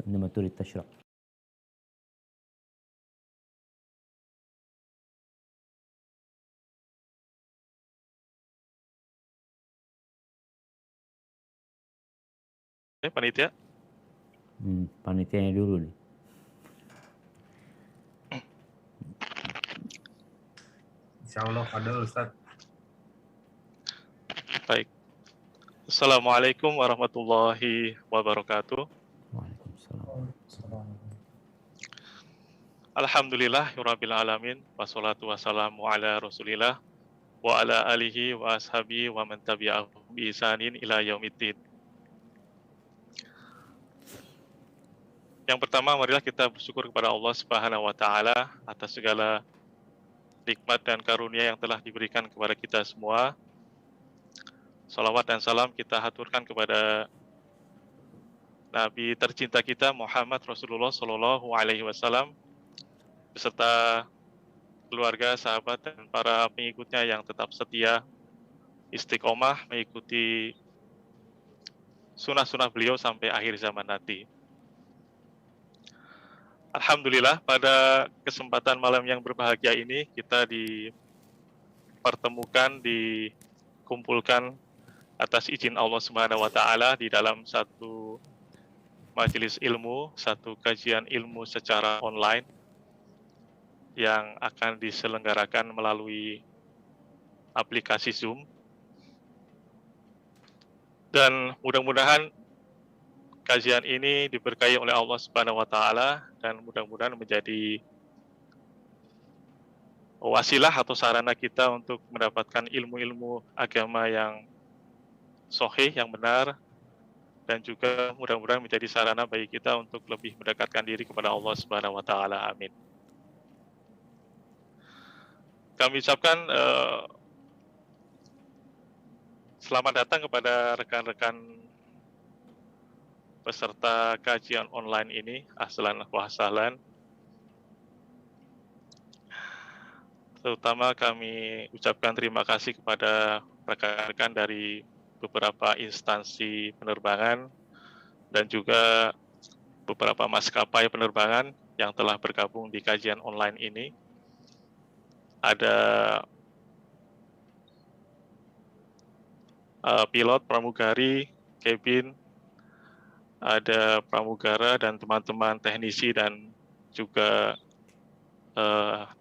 إنما تريد تشرب. Panitia. Panitianya dulu nih. Insyaallah Fadil Ustaz. Baik. Assalamualaikum warahmatullahi wabarakatuh. Waalaikumsalam. Alhamdulillahirabbil alamin wassalatu wassalamu ala Rasulillah wa ala alihi wa ashabi wa man tabi'ahum bi ihsanin ila yaumiddin. Yang pertama, marilah kita bersyukur kepada Allah Subhanahu wa taala atas segala nikmat dan karunia yang telah diberikan kepada kita semua. Salawat dan salam kita haturkan kepada Nabi tercinta kita Muhammad Rasulullah Shallallahu Alaihi Wasallam beserta keluarga, sahabat, dan para pengikutnya yang tetap setia istiqomah mengikuti sunnah-sunnah beliau sampai akhir zaman nanti. Alhamdulillah, pada kesempatan malam yang berbahagia ini kita dipertemukan, dikumpulkan atas izin Allah Subhanahu wa taala di dalam satu majelis ilmu, satu kajian ilmu secara online yang akan diselenggarakan melalui aplikasi Zoom. Dan mudah-mudahan kajian ini diberkahi oleh Allah Subhanahu wa taala dan mudah-mudahan menjadi wasilah atau sarana kita untuk mendapatkan ilmu-ilmu agama yang sahih, yang benar, dan juga mudah-mudahan menjadi sarana bagi kita untuk lebih mendekatkan diri kepada Allah Subhanahu wa taala. Amin. Kami ucapkan selamat datang kepada rekan-rekan peserta kajian online ini. Ahlan wa sahlan. Terutama kami ucapkan terima kasih kepada rekan-rekan dari beberapa instansi penerbangan dan juga beberapa maskapai penerbangan yang telah bergabung di kajian online ini. Ada pilot, pramugari, kabin, ada pramugara dan teman-teman teknisi dan juga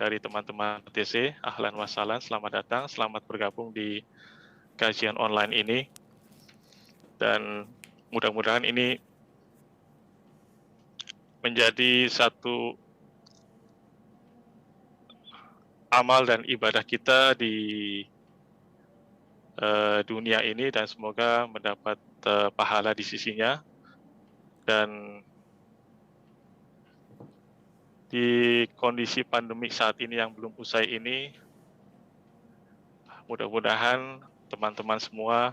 dari teman-teman TC. Ahlan wa sahlan, selamat datang, selamat bergabung di kajian online ini. Dan mudah-mudahan ini menjadi satu amal dan ibadah kita di dunia ini dan semoga mendapat pahala di sisinya. Dan di kondisi pandemik saat ini yang belum usai ini, mudah-mudahan teman-teman semua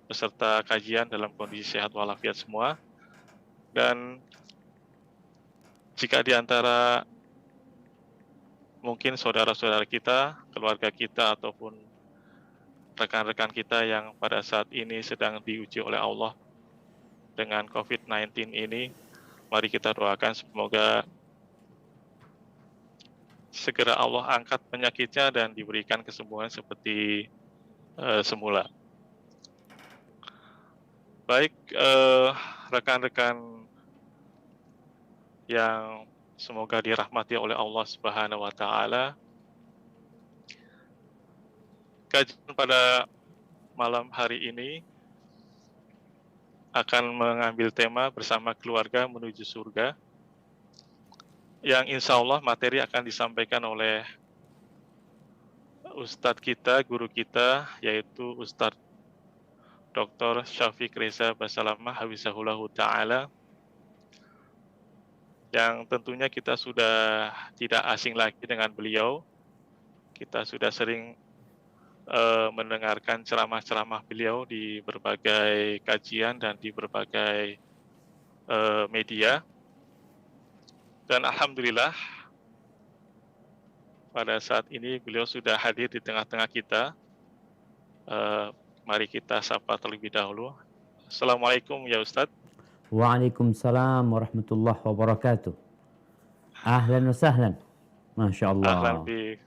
peserta kajian dalam kondisi sehat walafiat semua. Dan jika di antara mungkin saudara-saudara kita, keluarga kita, ataupun rekan-rekan kita yang pada saat ini sedang diuji oleh Allah dengan COVID-19 ini, mari kita doakan semoga segera Allah angkat penyakitnya dan diberikan kesembuhan seperti semula. Baik, rekan-rekan yang semoga dirahmati oleh Allah Subhanahu wa taala. Kajian pada malam hari ini akan mengambil tema bersama keluarga menuju surga, yang insya Allah materi akan disampaikan oleh Ustadz kita, guru kita, yaitu Ustadz Dr. Syafiq Reza Basalamah Hafizahullah Ta'ala, yang tentunya kita sudah tidak asing lagi dengan beliau. Kita sudah sering mendengarkan ceramah-ceramah beliau di berbagai kajian dan di berbagai media. Dan alhamdulillah pada saat ini beliau sudah hadir di tengah-tengah kita. Mari kita sapa terlebih dahulu. Assalamualaikum ya Ustadz. Waalaikumsalam warahmatullahi wabarakatuh. Ahlan wa sahlan. Masya Ahlan Allah. bi.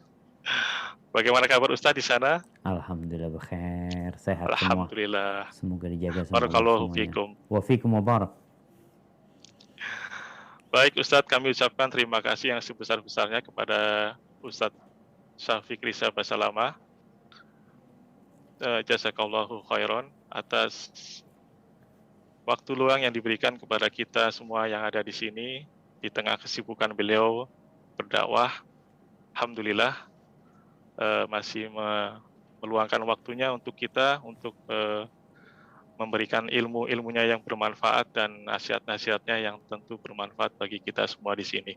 Bagaimana kabar Ustadz di sana? Alhamdulillah bekhair. Sehat semua. Alhamdulillah. Semoga dijaga sama Allah Barakallahu semuanya. fikum. Wa fikum wa barak. Baik Ustadz, kami ucapkan terima kasih yang sebesar-besarnya kepada Ustadz Syafiq Risa Basalamah. Jazakallahu khairan atas waktu luang yang diberikan kepada kita semua yang ada di sini di tengah kesibukan beliau berdakwah. Alhamdulillah masih meluangkan waktunya untuk kita untuk memberikan ilmunya yang bermanfaat dan nasihat-nasihatnya yang tentu bermanfaat bagi kita semua di sini.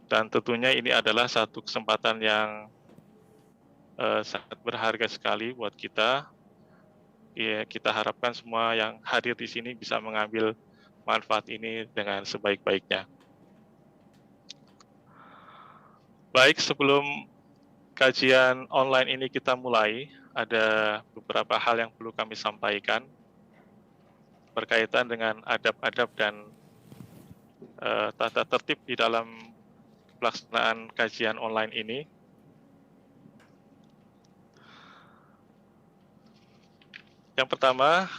Dan tentunya ini adalah satu kesempatan yang sangat berharga sekali buat kita. Ya, kita harapkan semua yang hadir di sini bisa mengambil manfaat ini dengan sebaik-baiknya. Baik, sebelum kajian online ini kita mulai, ada beberapa hal yang perlu kami sampaikan berkaitan dengan adab-adab dan tata tertib di dalam pelaksanaan kajian online ini. Yang pertama,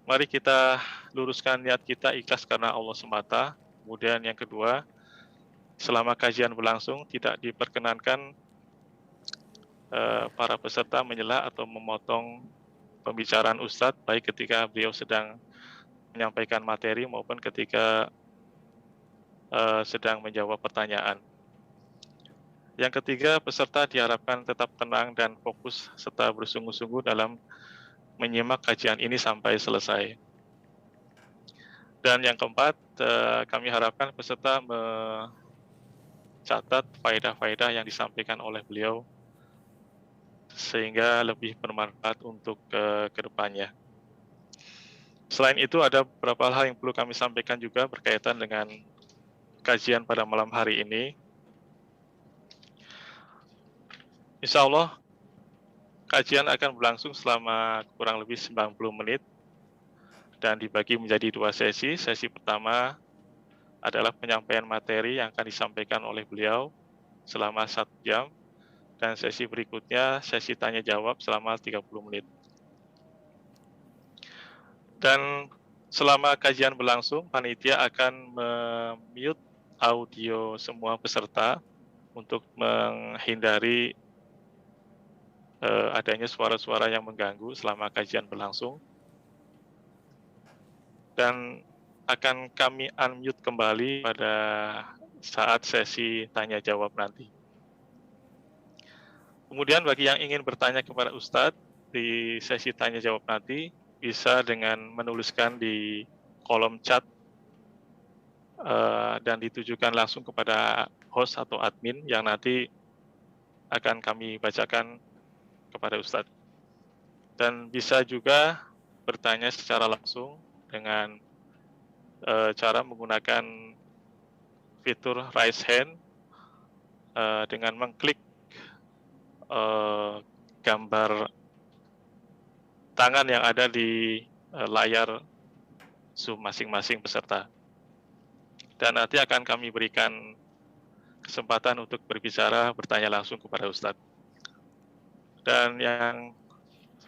mari kita luruskan niat kita ikhlas karena Allah semata. Kemudian yang kedua, selama kajian berlangsung tidak diperkenankan para peserta menyela atau memotong pembicaraan Ustadz, baik ketika beliau sedang menyampaikan materi maupun ketika sedang menjawab pertanyaan. Yang ketiga, peserta diharapkan tetap tenang dan fokus serta bersungguh-sungguh dalam menyimak kajian ini sampai selesai. Dan yang keempat, kami harapkan peserta mencatat faedah-faedah yang disampaikan oleh beliau sehingga lebih bermanfaat untuk ke depannya. Selain itu, ada beberapa hal yang perlu kami sampaikan juga berkaitan dengan kajian pada malam hari ini. Insya Allah, kajian akan berlangsung selama kurang lebih 90 menit dan dibagi menjadi 2 sesi. Sesi pertama adalah penyampaian materi yang akan disampaikan oleh beliau selama 1 jam. Dan sesi berikutnya, sesi tanya-jawab selama 30 menit. Dan selama kajian berlangsung, panitia akan mute audio semua peserta untuk menghindari adanya suara-suara yang mengganggu selama kajian berlangsung. Dan akan kami unmute kembali pada saat sesi tanya-jawab nanti. Kemudian bagi yang ingin bertanya kepada Ustadz di sesi tanya-jawab nanti, bisa dengan menuliskan di kolom chat dan ditujukan langsung kepada host atau admin yang nanti akan kami bacakan kepada Ustadz. Dan bisa juga bertanya secara langsung dengan cara menggunakan fitur raise hand dengan mengklik gambar tangan yang ada di layar Zoom masing-masing peserta. Dan nanti akan kami berikan kesempatan untuk berbicara, bertanya langsung kepada Ustadz. Dan yang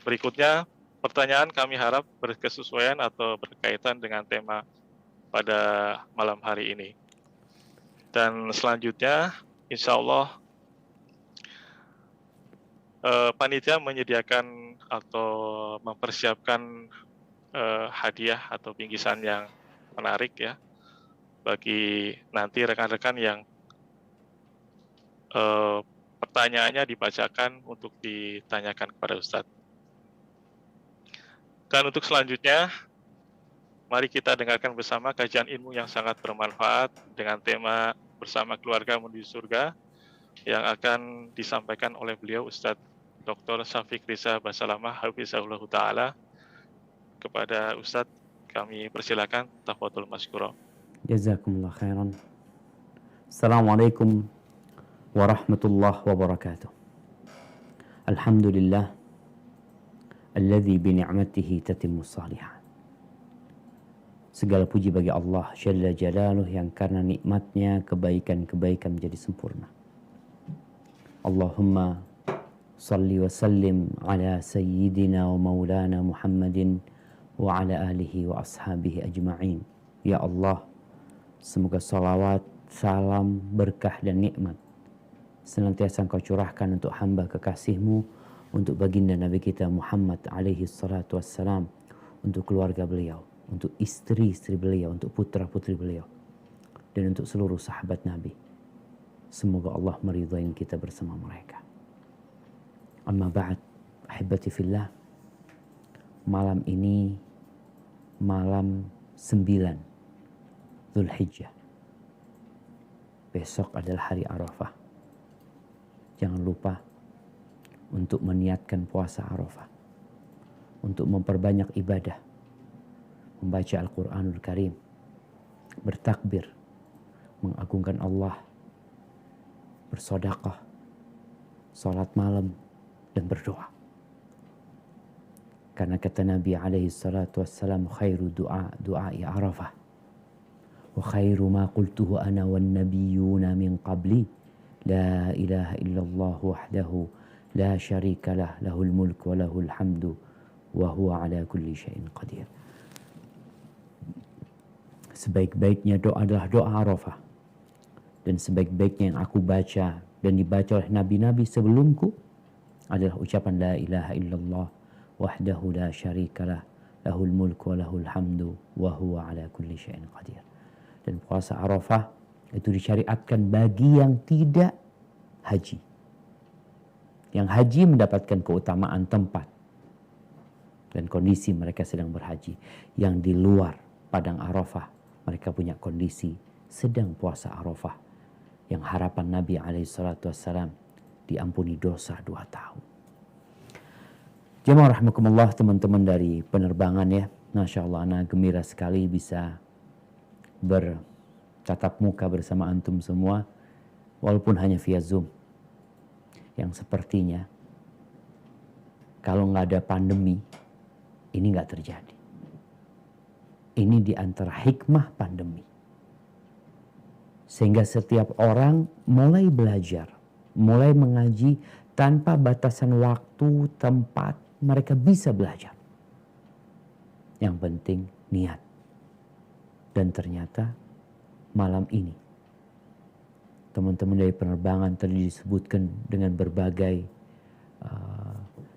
berikutnya, pertanyaan kami harap berkesesuaian atau berkaitan dengan tema pada malam hari ini. Dan selanjutnya, insya Allah, panitia menyediakan atau mempersiapkan hadiah atau bingkisan yang menarik ya, bagi nanti rekan-rekan yang pertanyaannya dibacakan untuk ditanyakan kepada Ustadz. Dan untuk selanjutnya, mari kita dengarkan bersama kajian ilmu yang sangat bermanfaat dengan tema Bersama Keluarga Menuju Surga yang akan disampaikan oleh beliau Ustadz Dr. Syafiq Risa Basalamah Hafizahullah Ta'ala. Kepada Ustadz kami persilakan, tafadhol masykurah. Jazakumullah khairan. Assalamualaikum warahmatullahi wabarakatuh. Alhamdulillah alladzi bi ni'matihi tatimmu shalihat. Segala puji bagi Allah Jalla Jalaluh yang karena nikmatnya kebaikan-kebaikan menjadi sempurna. Allahumma salli wa sallim ala sayyidina wa maulana Muhammadin wa ala alihi wa ashabihi ajma'in. Ya Allah, semoga salawat, salam, berkah dan nikmat senantiasa Engkau curahkan untuk hamba kekasih-Mu, untuk baginda Nabi kita Muhammad alaihi salatu wassalam, untuk keluarga beliau, untuk istri-istri beliau, untuk putra-putri beliau, dan untuk seluruh sahabat Nabi. Semoga Allah meridhai kita bersama mereka. Amma ba'd, ahibati fillah. Malam ini malam 9 Dzulhijjah. Besok adalah hari Arafah. Jangan lupa untuk meniatkan puasa Arafah, untuk memperbanyak ibadah, membaca Al-Quranul Karim, bertakbir, mengagungkan Allah, bersedekah, salat malam, dan berdoa. Karena kata Nabi alaihi salatu wassalam, khairu du'ai Arafah, wa khairu ma qultuhu ana wan nabiyyuna min qabli, la ilaha illallah wahdahu la syarika lah, lahul mulk wa lahul hamdu wa huwa ala kulli syai'in qadir. Sebaik-baiknya doa adalah doa Arafah. Dan sebaik-baiknya yang aku baca dan dibaca oleh nabi-nabi sebelumku adalah ucapan la ilaha illallah wahdahu la syarikalah, lahul mulku wa lahul hamdu wa huwa ala kulli syai'in qadir. Dan puasa Arafah itu disyariatkan bagi yang tidak haji. Yang haji mendapatkan keutamaan tempat dan kondisi mereka sedang berhaji. Yang di luar padang Arafah mereka punya kondisi sedang puasa Arafah, yang harapan Nabi SAW diampuni dosa 2 tahun. Jemaah rahimakumullah, teman-teman dari penerbangan ya. Masya Allah, ana gembira sekali bisa bertatap muka bersama antum semua, walaupun hanya via Zoom. Yang sepertinya kalau nggak ada pandemi, ini nggak terjadi. Ini di antara hikmah pandemi. Sehingga setiap orang mulai belajar, mulai mengaji tanpa batasan waktu, tempat, mereka bisa belajar. Yang penting niat. Dan ternyata malam ini, teman-teman dari penerbangan tadi disebutkan dengan berbagai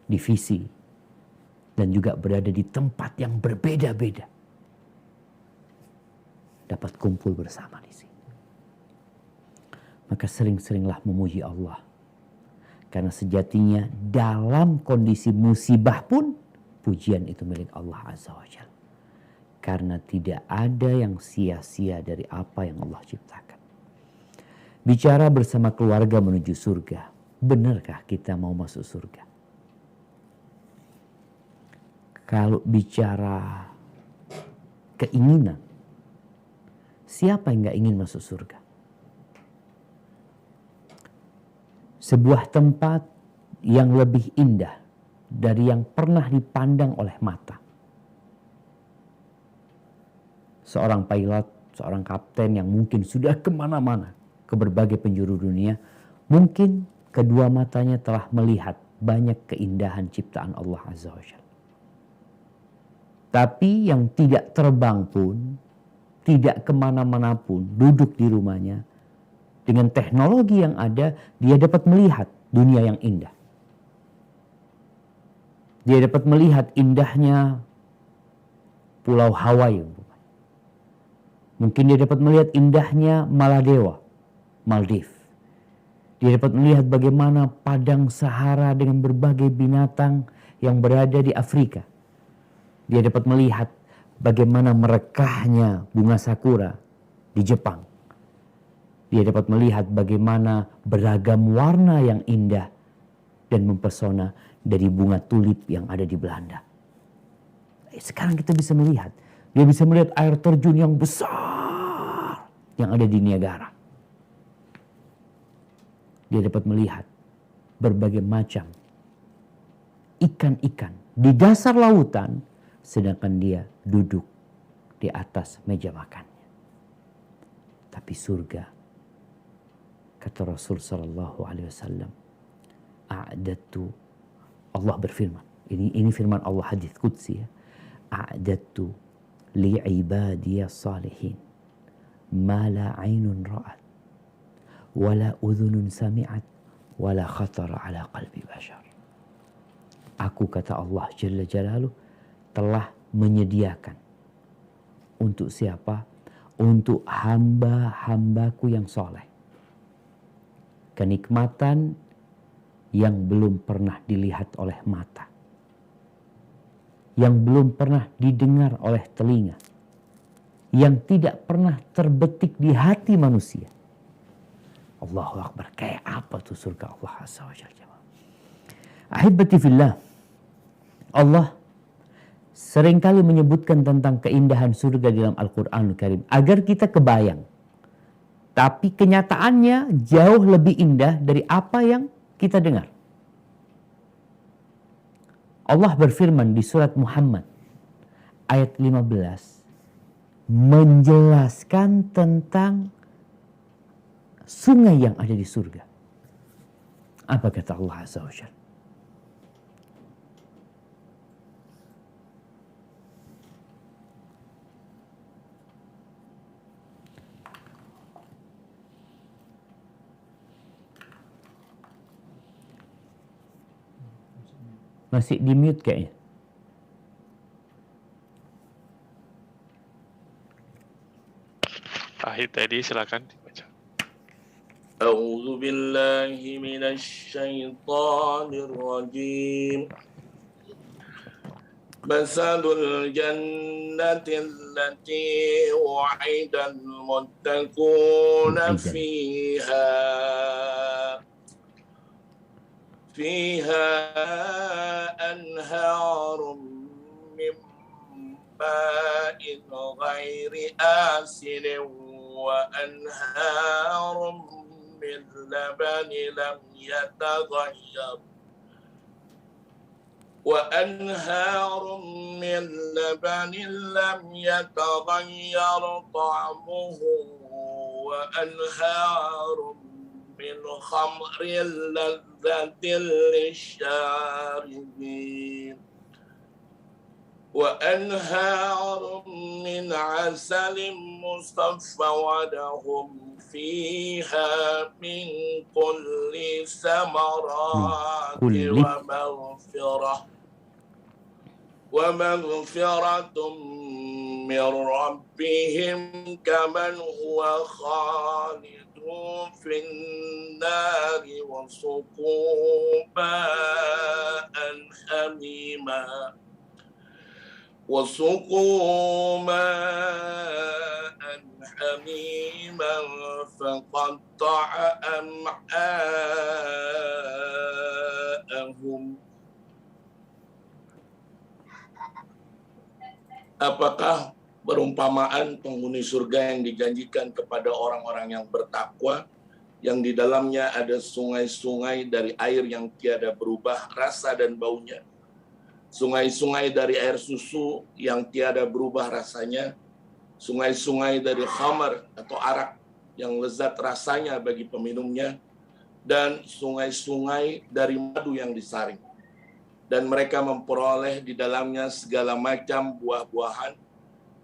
divisi dan juga berada di tempat yang berbeda-beda, dapat kumpul bersama di sini. Maka sering-seringlah memuji Allah. Karena sejatinya dalam kondisi musibah pun pujian itu milik Allah Azza wa Jalla. Karena tidak ada yang sia-sia dari apa yang Allah ciptakan. Bicara bersama keluarga menuju surga. Benarkah kita mau masuk surga? Kalau bicara keinginan, siapa yang gak ingin masuk surga? Sebuah tempat yang lebih indah dari yang pernah dipandang oleh mata. Seorang pilot, seorang kapten yang mungkin sudah kemana-mana, ke berbagai penjuru dunia, mungkin kedua matanya telah melihat banyak keindahan ciptaan Allah Azza wa Jalla. Tapi yang tidak terbang pun, tidak kemana-mana pun, duduk di rumahnya, dengan teknologi yang ada, dia dapat melihat dunia yang indah. Dia dapat melihat indahnya Pulau Hawaii. Mungkin dia dapat melihat indahnya Maladewa, Maldives. Dia dapat melihat bagaimana padang Sahara dengan berbagai binatang yang berada di Afrika. Dia dapat melihat bagaimana merekahnya bunga sakura di Jepang. Dia dapat melihat bagaimana beragam warna yang indah dan mempesona dari bunga tulip yang ada di Belanda. Sekarang kita bisa melihat. Dia bisa melihat air terjun yang besar yang ada di Niagara. Dia dapat melihat berbagai macam ikan-ikan di dasar lautan, sedangkan dia duduk di di atas meja makannya. Tapi surga, kata Rasul sallallahu alaihi wasallam, a'dadtu, Allah berfirman, ini firman Allah, hadis qudsi ya, a'dadtu li ibadiya salihin ma la ainun ra'at wala udhunun sami'at wala khatara ala qalbi bashar. Aku, kata Allah Jalla Jalaluh, telah menyediakan untuk siapa? Untuk hamba-hambaku yang soleh, kenikmatan yang belum pernah dilihat oleh mata, yang belum pernah didengar oleh telinga, yang tidak pernah terbetik di hati manusia. Allahu Akbar. Kayak apa tuh surga Allah Azza wa Jalla? Ahibati fillah, Allah seringkali menyebutkan tentang keindahan surga dalam Al-Quranul Karim agar kita kebayang. Tapi kenyataannya jauh lebih indah dari apa yang kita dengar. Allah berfirman di surat Muhammad ayat 15 menjelaskan tentang sungai yang ada di surga. Apa kata Allah Azza wa Jalla? Masih di mute kayaknya. Ahid tadi silakan dibaca. A'udzu billahi minasy syaithanir rajim. Masalul jannati allati wa'idal muttaquna فيها أنهار من ماء غير آسن وأنهار من لبن لم يتغير طعمه وأنهار من خمر لذة للشاربين وأنهار من عسل مصفى ولهم فيها من كل ثمرات ومغفرة من ربهم كمن هو خالد في النار وسقوا ماء حميما فقطع أمعاءهم. Apakah perumpamaan penghuni surga yang dijanjikan kepada orang-orang yang bertakwa, yang di dalamnya ada sungai-sungai dari air yang tiada berubah rasa dan baunya, sungai-sungai dari air susu yang tiada berubah rasanya, sungai-sungai dari khamar atau arak yang lezat rasanya bagi peminumnya, dan sungai-sungai dari madu yang disaring. Dan mereka memperoleh di dalamnya segala macam buah-buahan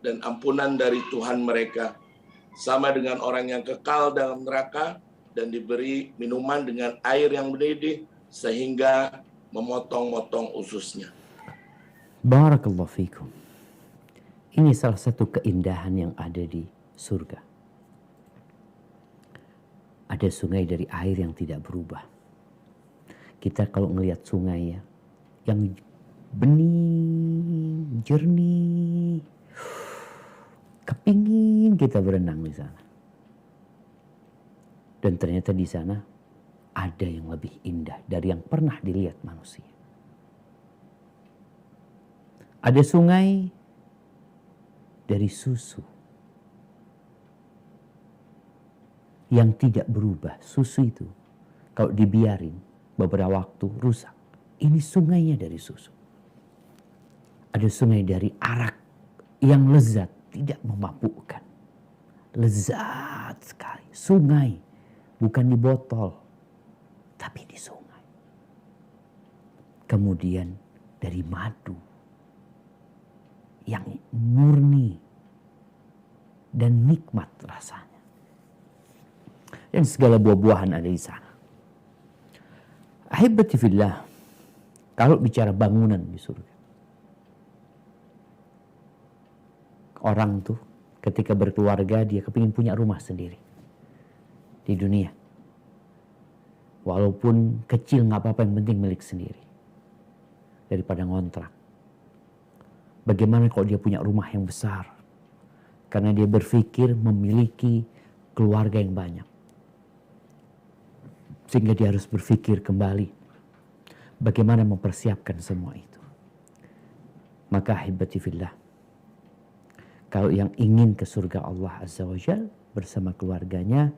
dan ampunan dari Tuhan mereka, sama dengan orang yang kekal dalam neraka dan diberi minuman dengan air yang mendidih sehingga memotong-motong ususnya. Barakallahu fikum. Ini salah satu keindahan yang ada di surga. Ada sungai dari air yang tidak berubah. Kita kalau ngelihat sungai ya, yang bening, jernih, kepingin kita berenang di sana. Dan ternyata di sana ada yang lebih indah dari yang pernah dilihat manusia. Ada sungai dari susu yang tidak berubah. Susu itu kalau dibiarin beberapa waktu rusak. Ini sungainya dari susu. Ada sungai dari arak yang lezat tidak memabukkan. Lezat sekali. Sungai, bukan di botol, tapi di sungai. Kemudian dari madu yang murni dan nikmat rasanya. Dan segala buah-buahan ada di sana. Ahibati fillah, kalau bicara bangunan di surga, orang tuh ketika berkeluarga dia kepingin punya rumah sendiri di dunia. Walaupun kecil nggak apa-apa, yang penting milik sendiri daripada ngontrak. Bagaimana kalau dia punya rumah yang besar? Karena dia berpikir memiliki keluarga yang banyak. Sehingga dia harus berpikir kembali bagaimana mempersiapkan semua itu. Maka ahibati fillah, kalau yang ingin ke surga Allah Azza wa Jalla bersama keluarganya,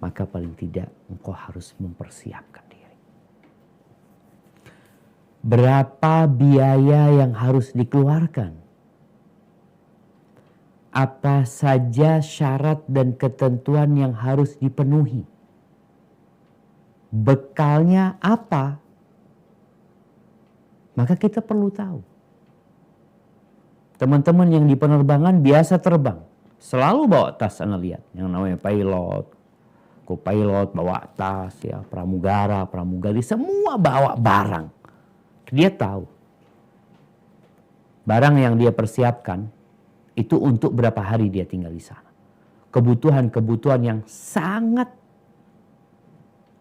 maka paling tidak engkau harus mempersiapkan diri. Berapa biaya yang harus dikeluarkan? Apa saja syarat dan ketentuan yang harus dipenuhi? Bekalnya apa? Maka kita perlu tahu. Teman-teman yang di penerbangan biasa terbang, selalu bawa tas. Anda lihat yang namanya pilot, co-pilot bawa tas, ya, pramugari semua bawa barang. Dia tahu barang yang dia persiapkan itu untuk berapa hari dia tinggal di sana. Kebutuhan-kebutuhan yang sangat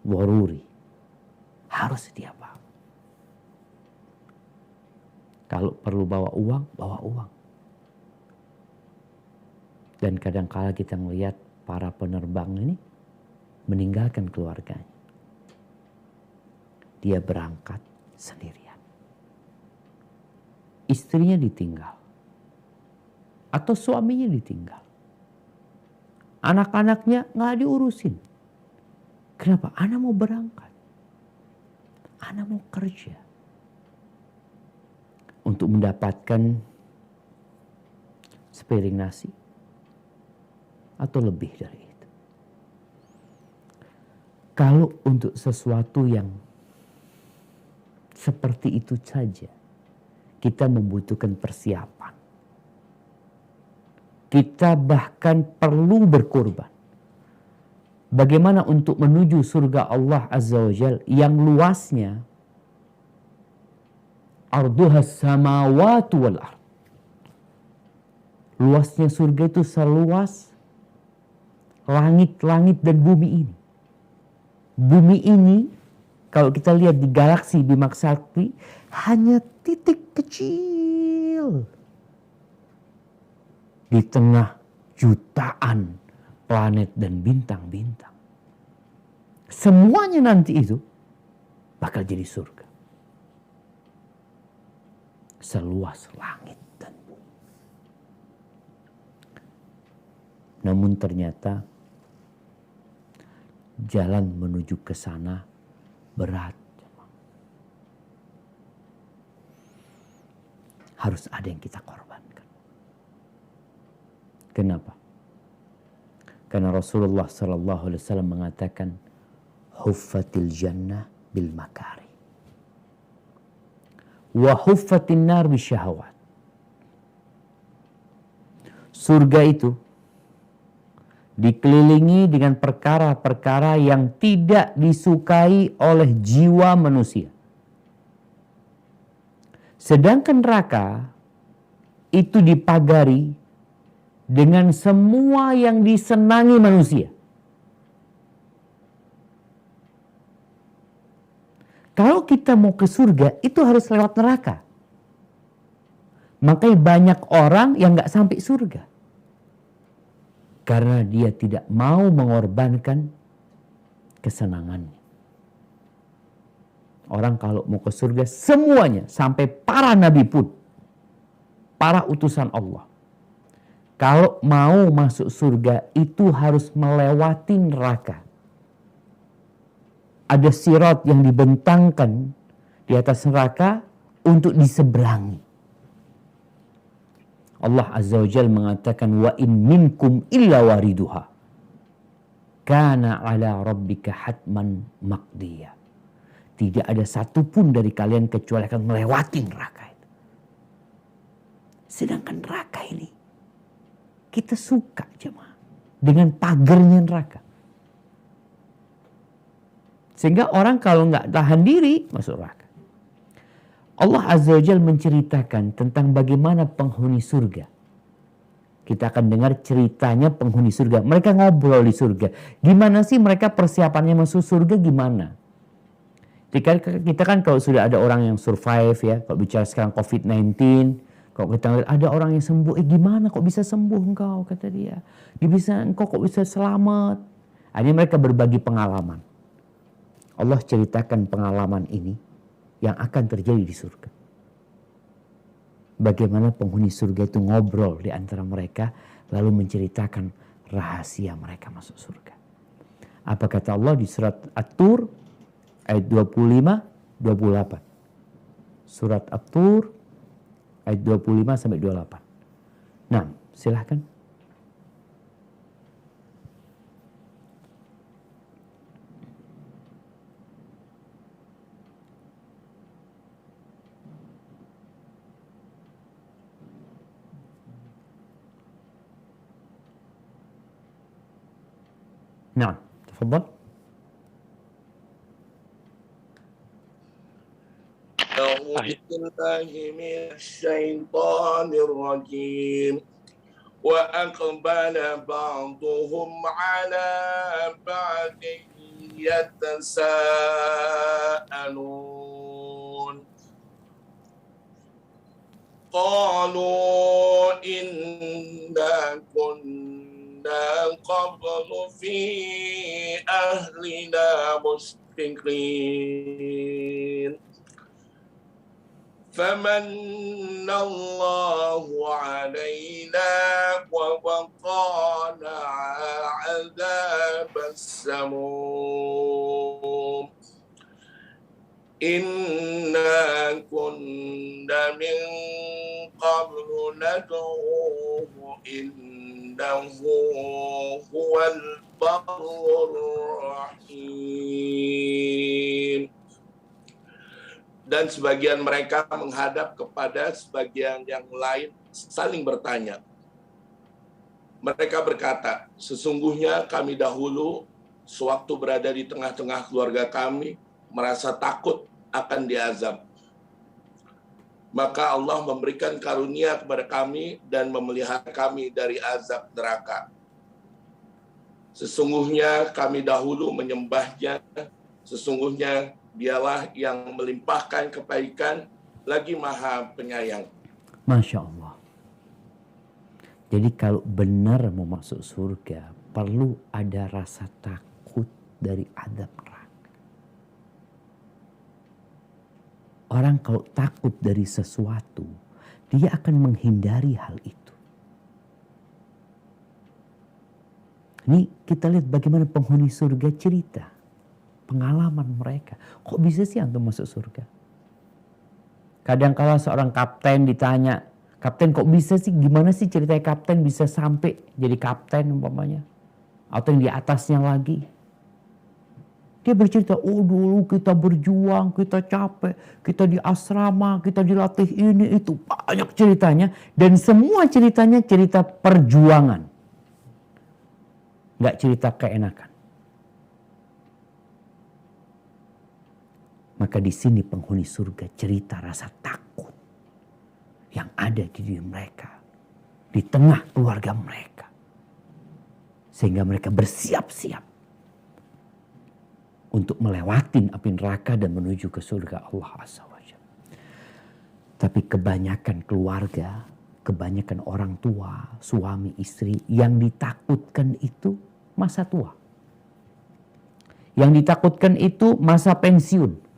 waruri harus dia bawa. Kalau perlu bawa uang, bawa uang. Dan kadang-kala kita melihat para penerbang ini meninggalkan keluarganya. Dia berangkat sendirian. Istrinya ditinggal. Atau suaminya ditinggal. Anak-anaknya nggak diurusin. Kenapa? Anak mau berangkat. Anak mau kerja. Untuk mendapatkan sepiring nasi. Atau lebih dari itu. Kalau untuk sesuatu yang seperti itu saja, kita membutuhkan persiapan. Kita bahkan perlu berkorban. Bagaimana untuk menuju surga Allah Azza wa Jalla yang luasnya arduhas samawati wal ard. Luasnya surga itu seluas langit-langit dan bumi ini. Bumi ini kalau kita lihat di galaksi Bima Sakti hanya titik kecil di tengah jutaan planet dan bintang-bintang. Semuanya nanti itu bakal jadi surga. Seluas langit dan bumi. Namun ternyata jalan menuju ke sana berat. Harus ada yang kita korbankan. Kenapa? Karena Rasulullah sallallahu alaihi wasallam mengatakan huffatil jannah bil makari wa huffatin nar bisyahawat. Surga itu dikelilingi dengan perkara-perkara yang tidak disukai oleh jiwa manusia. Sedangkan neraka itu dipagari dengan semua yang disenangi manusia. Kalau kita mau ke surga, itu harus lewat neraka. Makanya banyak orang yang gak sampai surga. Karena dia tidak mau mengorbankan kesenangannya. Orang kalau mau ke surga, semuanya, sampai para nabi pun, para utusan Allah, kalau mau masuk surga itu harus melewati neraka. Ada sirat yang dibentangkan di atas neraka untuk diseberangi. Allah Azza wa Jalla mengatakan wa in minkum illa wariduha kana ala rabbika hatman maqdiya. Tidak ada satupun dari kalian kecuali akan melewati neraka itu. Sedangkan neraka ini kita suka jemaah dengan pagernya neraka. Sehingga orang kalau nggak tahan diri masuk neraka. Allah Azza wa Jalla menceritakan tentang bagaimana penghuni surga. Kita akan dengar ceritanya penghuni surga. Mereka ngobrol di surga. Gimana sih mereka persiapannya masuk surga gimana? Kita kan kalau sudah ada orang yang survive ya. Kalau bicara sekarang COVID-19. Kalau kita lihat ada orang yang sembuh. Gimana kok bisa sembuh engkau kata dia. Engkau kok bisa selamat. Akhirnya mereka berbagi pengalaman. Allah ceritakan pengalaman ini yang akan terjadi di surga. Bagaimana penghuni surga itu ngobrol di antara mereka lalu menceritakan rahasia mereka masuk surga. Apa kata Allah di surat At-Tur ayat 25 28. Surat At-Tur ayat 25 sampai 28. Nah, silahkan. نعم تفضل. أعوذ بالله من الشيطان الرجيم وأقبل بعضهم على بعض يتساءلون قالوا إنا كنا قبل في أهلنا مشفقين فمن الله علينا ووقانا عذاب السموم إنا كنا من قبل ندعوه إنه هو البر الرحيم. Dan sebagian mereka menghadap kepada sebagian yang lain saling bertanya. Mereka berkata, sesungguhnya kami dahulu sewaktu berada di tengah-tengah keluarga kami merasa takut akan diazab. Maka Allah memberikan karunia kepada kami dan memelihara kami dari azab neraka. Sesungguhnya kami dahulu menyembahnya, sesungguhnya Dialah yang melimpahkan kebaikan lagi Maha Penyayang. Masya Allah. Jadi kalau benar mau masuk surga, perlu ada rasa takut dari azab neraka. Orang kalau takut dari sesuatu, dia akan menghindari hal itu. Ini kita lihat bagaimana penghuni surga cerita. Pengalaman mereka. Kok bisa sih antum masuk surga? Kadang-kala seorang kapten ditanya, kapten kok bisa sih, gimana sih ceritanya kapten bisa sampai jadi kapten umpamanya? Atau yang di atasnya lagi. Dia bercerita, oh dulu kita berjuang, kita capek, kita di asrama, kita dilatih ini, itu. Banyak ceritanya. Dan semua ceritanya cerita perjuangan. Nggak cerita keenakan. Maka di sini penghuni surga cerita rasa takut yang ada di diri mereka, di tengah keluarga mereka. Sehingga mereka bersiap-siap untuk melewati api neraka dan menuju ke surga Allah Azza wa Jalla. Tapi kebanyakan keluarga, kebanyakan orang tua, suami istri yang ditakutkan itu masa tua. Yang ditakutkan itu masa pensiun.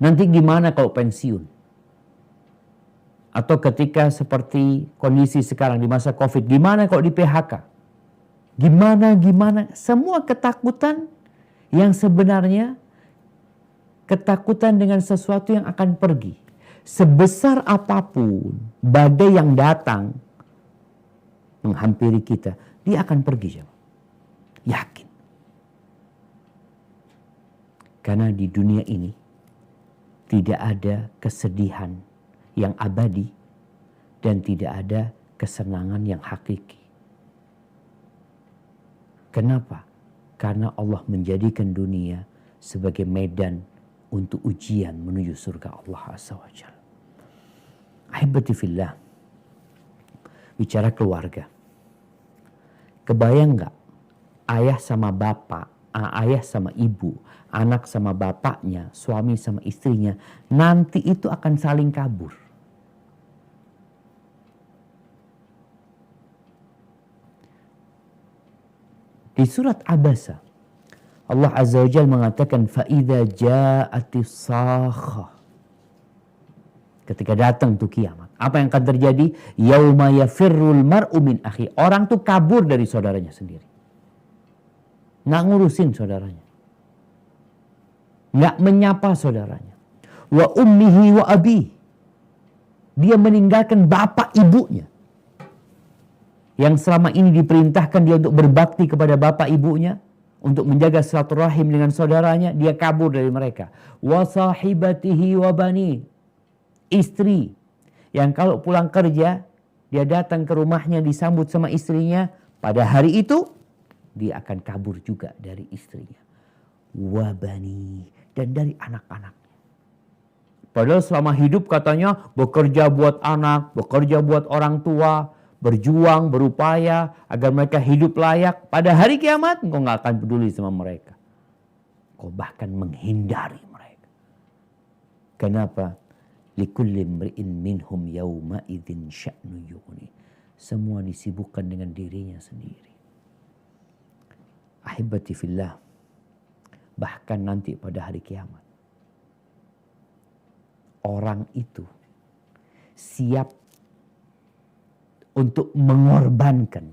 Nanti gimana kalau pensiun? Atau ketika seperti kondisi sekarang di masa COVID, gimana kalau di PHK? Gimana? Semua ketakutan yang sebenarnya ketakutan dengan sesuatu yang akan pergi. Sebesar apapun badai yang datang menghampiri kita, dia akan pergi. Yakin. Karena di dunia ini tidak ada kesedihan yang abadi dan tidak ada kesenangan yang hakiki. Kenapa? Karena Allah menjadikan dunia sebagai medan untuk ujian menuju surga Allah Azza wa Jalla. Ahibati fillah, bicara keluarga. Kebayang nggak ayah sama bapak, ayah sama ibu, anak sama bapaknya, suami sama istrinya, nanti itu akan saling kabur. Di surat Abasa, Allah Azza wa Jalla mengatakan, فَإِذَا جَاءَتِ الصَّاخَّةُ. Ketika datang tuh kiamat, apa yang akan terjadi? Yauma yafirrul mar'u min akhi. Orang tuh kabur dari saudaranya sendiri. Nggak ngurusin saudaranya. Nggak menyapa saudaranya. Wa ummihi wa abi. Dia meninggalkan bapak ibunya. Yang selama ini diperintahkan dia untuk berbakti kepada bapak ibunya, untuk menjaga silaturahim dengan saudaranya, dia kabur dari mereka. Wa sahibatihi wa bani. Istri yang kalau pulang kerja, dia datang ke rumahnya disambut sama istrinya, pada hari itu dia akan kabur juga dari istrinya. Wa bani, dan dari anak-anaknya. Padahal selama hidup katanya bekerja buat anak, bekerja buat orang tua, berjuang, berupaya agar mereka hidup layak. Pada hari kiamat, engkau nggak akan peduli sama mereka. Kau bahkan menghindari mereka. Kenapa? Likulli imri'in minhum yawma idzin sya'nu yughni. Semua disibukkan dengan dirinya sendiri. Ahibati fillah, bahkan nanti pada hari kiamat, orang itu siap untuk mengorbankan.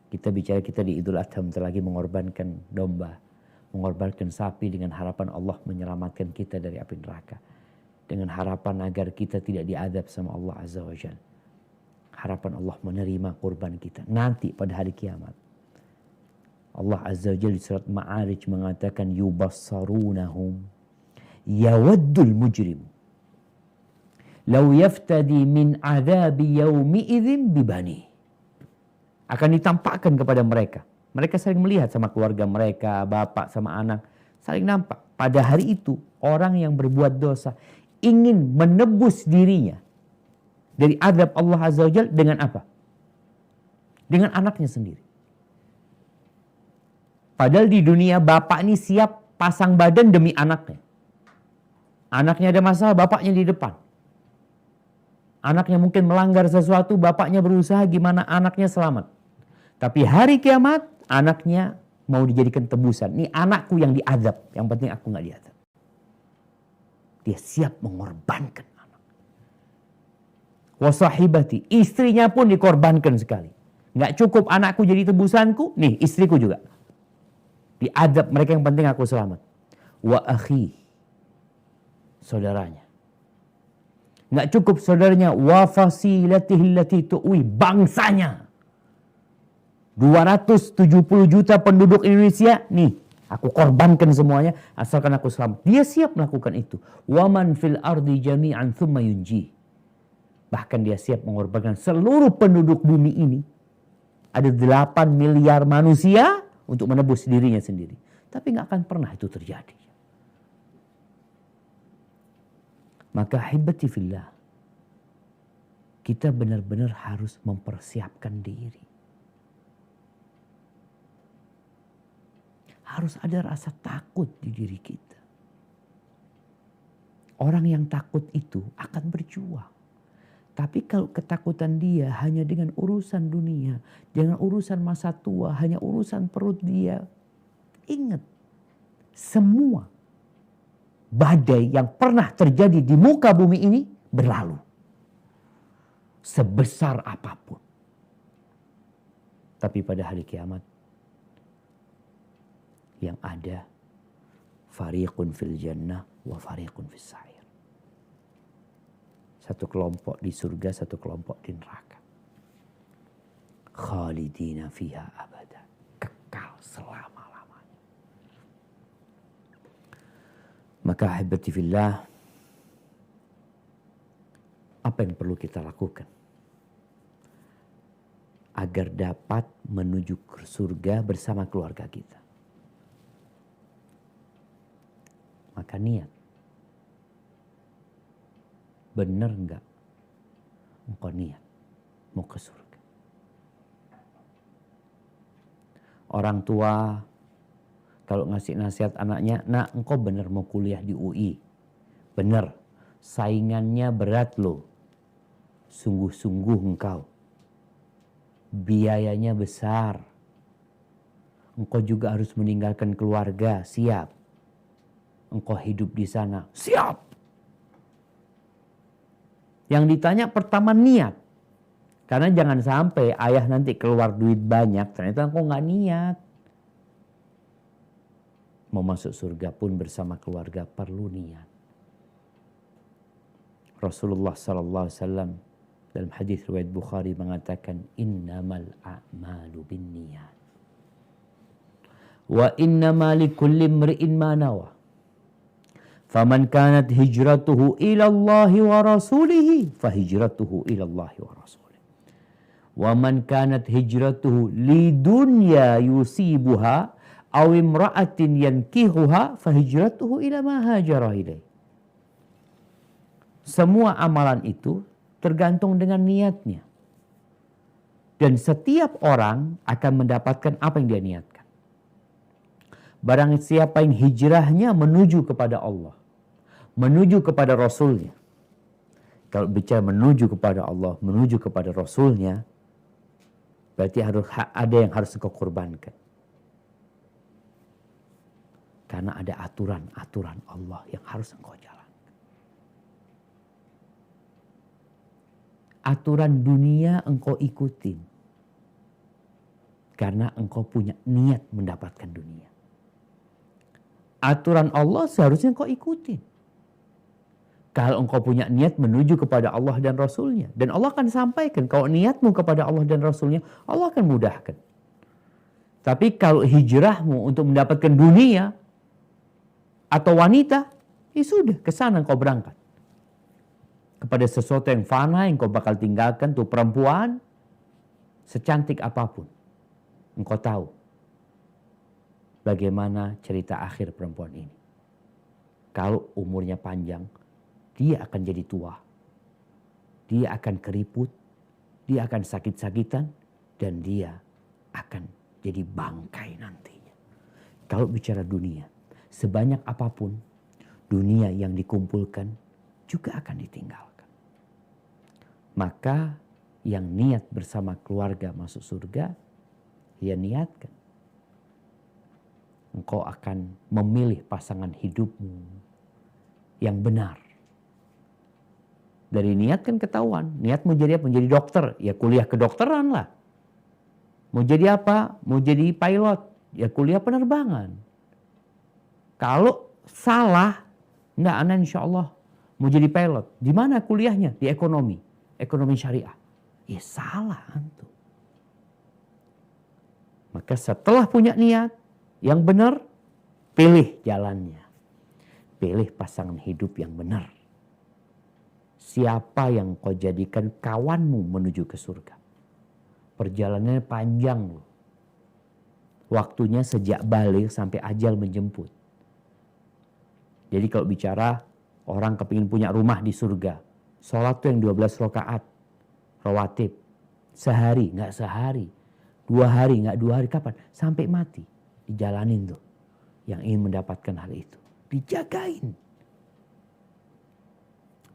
Kita bicara kita di Idul Adha bentar lagi mengorbankan domba, mengorbankan sapi dengan harapan Allah menyelamatkan kita dari api neraka. Dengan harapan agar kita tidak diazab sama Allah Azza wa Jalla. Harapan Allah menerima kurban kita nanti pada hari kiamat. Allah Azza wa Jalla di surat Ma'arij mengatakan yubassarunahum yawaddul mujrim law yaftadi min adzabi yaumi idzin bibani. Akan ditampakkan kepada mereka. Mereka saling melihat sama keluarga mereka, bapak sama anak, saling nampak. Pada hari itu orang yang berbuat dosa ingin menebus dirinya dari azab Allah Azza wa Jalla dengan apa? Dengan anaknya sendiri. Padahal di dunia bapak ini siap pasang badan demi anaknya. Anaknya ada masalah, bapaknya di depan. Anaknya mungkin melanggar sesuatu, bapaknya berusaha gimana anaknya selamat. Tapi hari kiamat, anaknya mau dijadikan tebusan. Ini anakku yang diazab, yang penting aku gak diazab. Dia siap mengorbankan anak. Wasahibati, istrinya pun dikorbankan sekali. Gak cukup anakku jadi tebusanku, nih istriku juga. Diadab mereka, yang penting aku selamat. Wa akhi, saudaranya. Gak cukup saudaranya, wa fasilatihi allati tu'wi, bangsanya. 270 juta penduduk Indonesia, nih aku korbankan semuanya asalkan aku selamat. Dia siap melakukan itu. Waman fil ardi jami'an thumma yunji. Bahkan dia siap mengorbankan seluruh penduduk bumi ini. Ada 8 miliar manusia untuk menebus dirinya sendiri. Tapi gak akan pernah itu terjadi. Maka hibati fillah, kita benar-benar harus mempersiapkan diri. Harus ada rasa takut di diri kita. Orang yang takut itu akan berjuang. Tapi kalau ketakutan dia hanya dengan urusan dunia, dengan urusan masa tua, hanya urusan perut dia. Ingat, semua badai yang pernah terjadi di muka bumi ini berlalu. Sebesar apapun. Tapi pada hari kiamat, yang ada fariqun fil jannah wa fariqun fis sa'ir. Satu kelompok di surga, satu kelompok di neraka. Khalidina fiha abada. Kekal selama-lamanya. Maka ahibati fillah, apa yang perlu kita lakukan agar dapat menuju ke surga bersama keluarga kita? Maka niat. Benar enggak engkau niat mau ke surga? Orang tua kalau ngasih nasihat anaknya, nak engkau benar mau kuliah di UI. Benar, saingannya berat loh. Sungguh-sungguh engkau. Biayanya besar. Engkau juga harus meninggalkan keluarga, siap. Engkau hidup di sana, siap. Yang ditanya pertama niat. Karena jangan sampai ayah nanti keluar duit banyak, ternyata engkau nggak niat. Mau masuk surga pun bersama keluarga perlu niat. Rasulullah SAW dalam hadis riwayat Bukhari mengatakan, innamal a'malu binniyat. Wa innama likulli imri'in ma nawa. Faman kanat hijratuhu ila Allah wa rasulihi fahijratuhu ila Allah wa rasulihi. Wa man kanat hijratuhu lidunya yusibuha aw imra'atin yankihuha fahijratuhu ila ma hajara ilaih. Semua amalan itu tergantung dengan niatnya. Dan setiap orang akan mendapatkan apa yang dia niatkan. Barang siapa yang hijrahnya menuju kepada Allah, menuju kepada Rasulnya. Kalau bicara menuju kepada Allah, menuju kepada Rasulnya, berarti harus ada yang harus kau korbankan. Karena ada aturan-aturan Allah yang harus engkau jalankan. Aturan dunia engkau ikutin. Karena engkau punya niat mendapatkan dunia. Aturan Allah seharusnya engkau ikutin. Kalau engkau punya niat menuju kepada Allah dan Rasulnya. Dan Allah akan sampaikan. Kalau niatmu kepada Allah dan Rasulnya, Allah akan mudahkan. Tapi kalau hijrahmu untuk mendapatkan dunia atau wanita, ya sudah, ke sana engkau berangkat. Kepada sesuatu yang fana yang kau bakal tinggalkan, tuh perempuan, secantik apapun. Engkau tahu bagaimana cerita akhir perempuan ini. Kalau umurnya panjang, dia akan jadi tua. Dia akan keriput, dia akan sakit-sakitan, dan dia akan jadi bangkai nantinya. Kalau bicara dunia, sebanyak apapun dunia yang dikumpulkan juga akan ditinggalkan. Maka yang niat bersama keluarga masuk surga, ya niatkan. Engkau akan memilih pasangan hidupmu yang benar. Dari niat kan ketahuan. Niat mau jadi apa? Menjadi dokter. Ya kuliah kedokteran lah. Mau jadi apa? Mau jadi pilot. Ya kuliah penerbangan. Kalau salah, enggak, anak insya Allah mau jadi pilot. Di mana kuliahnya? Di ekonomi. Ekonomi syariah. Ya salah antum. Maka setelah punya niat yang benar, pilih jalannya. Pilih pasangan hidup yang benar. Siapa yang kau jadikan kawanmu menuju ke surga. Perjalanannya panjang loh. Waktunya sejak balik sampai ajal menjemput. Jadi kalau bicara orang kepingin punya rumah di surga. Sholat tuh yang 12 rakaat. Rawatib. Sehari, nggak sehari. 2 hari, nggak 2 hari. Kapan? Sampai mati. Dijalanin tuh. Yang ingin mendapatkan hal itu. Dijagain.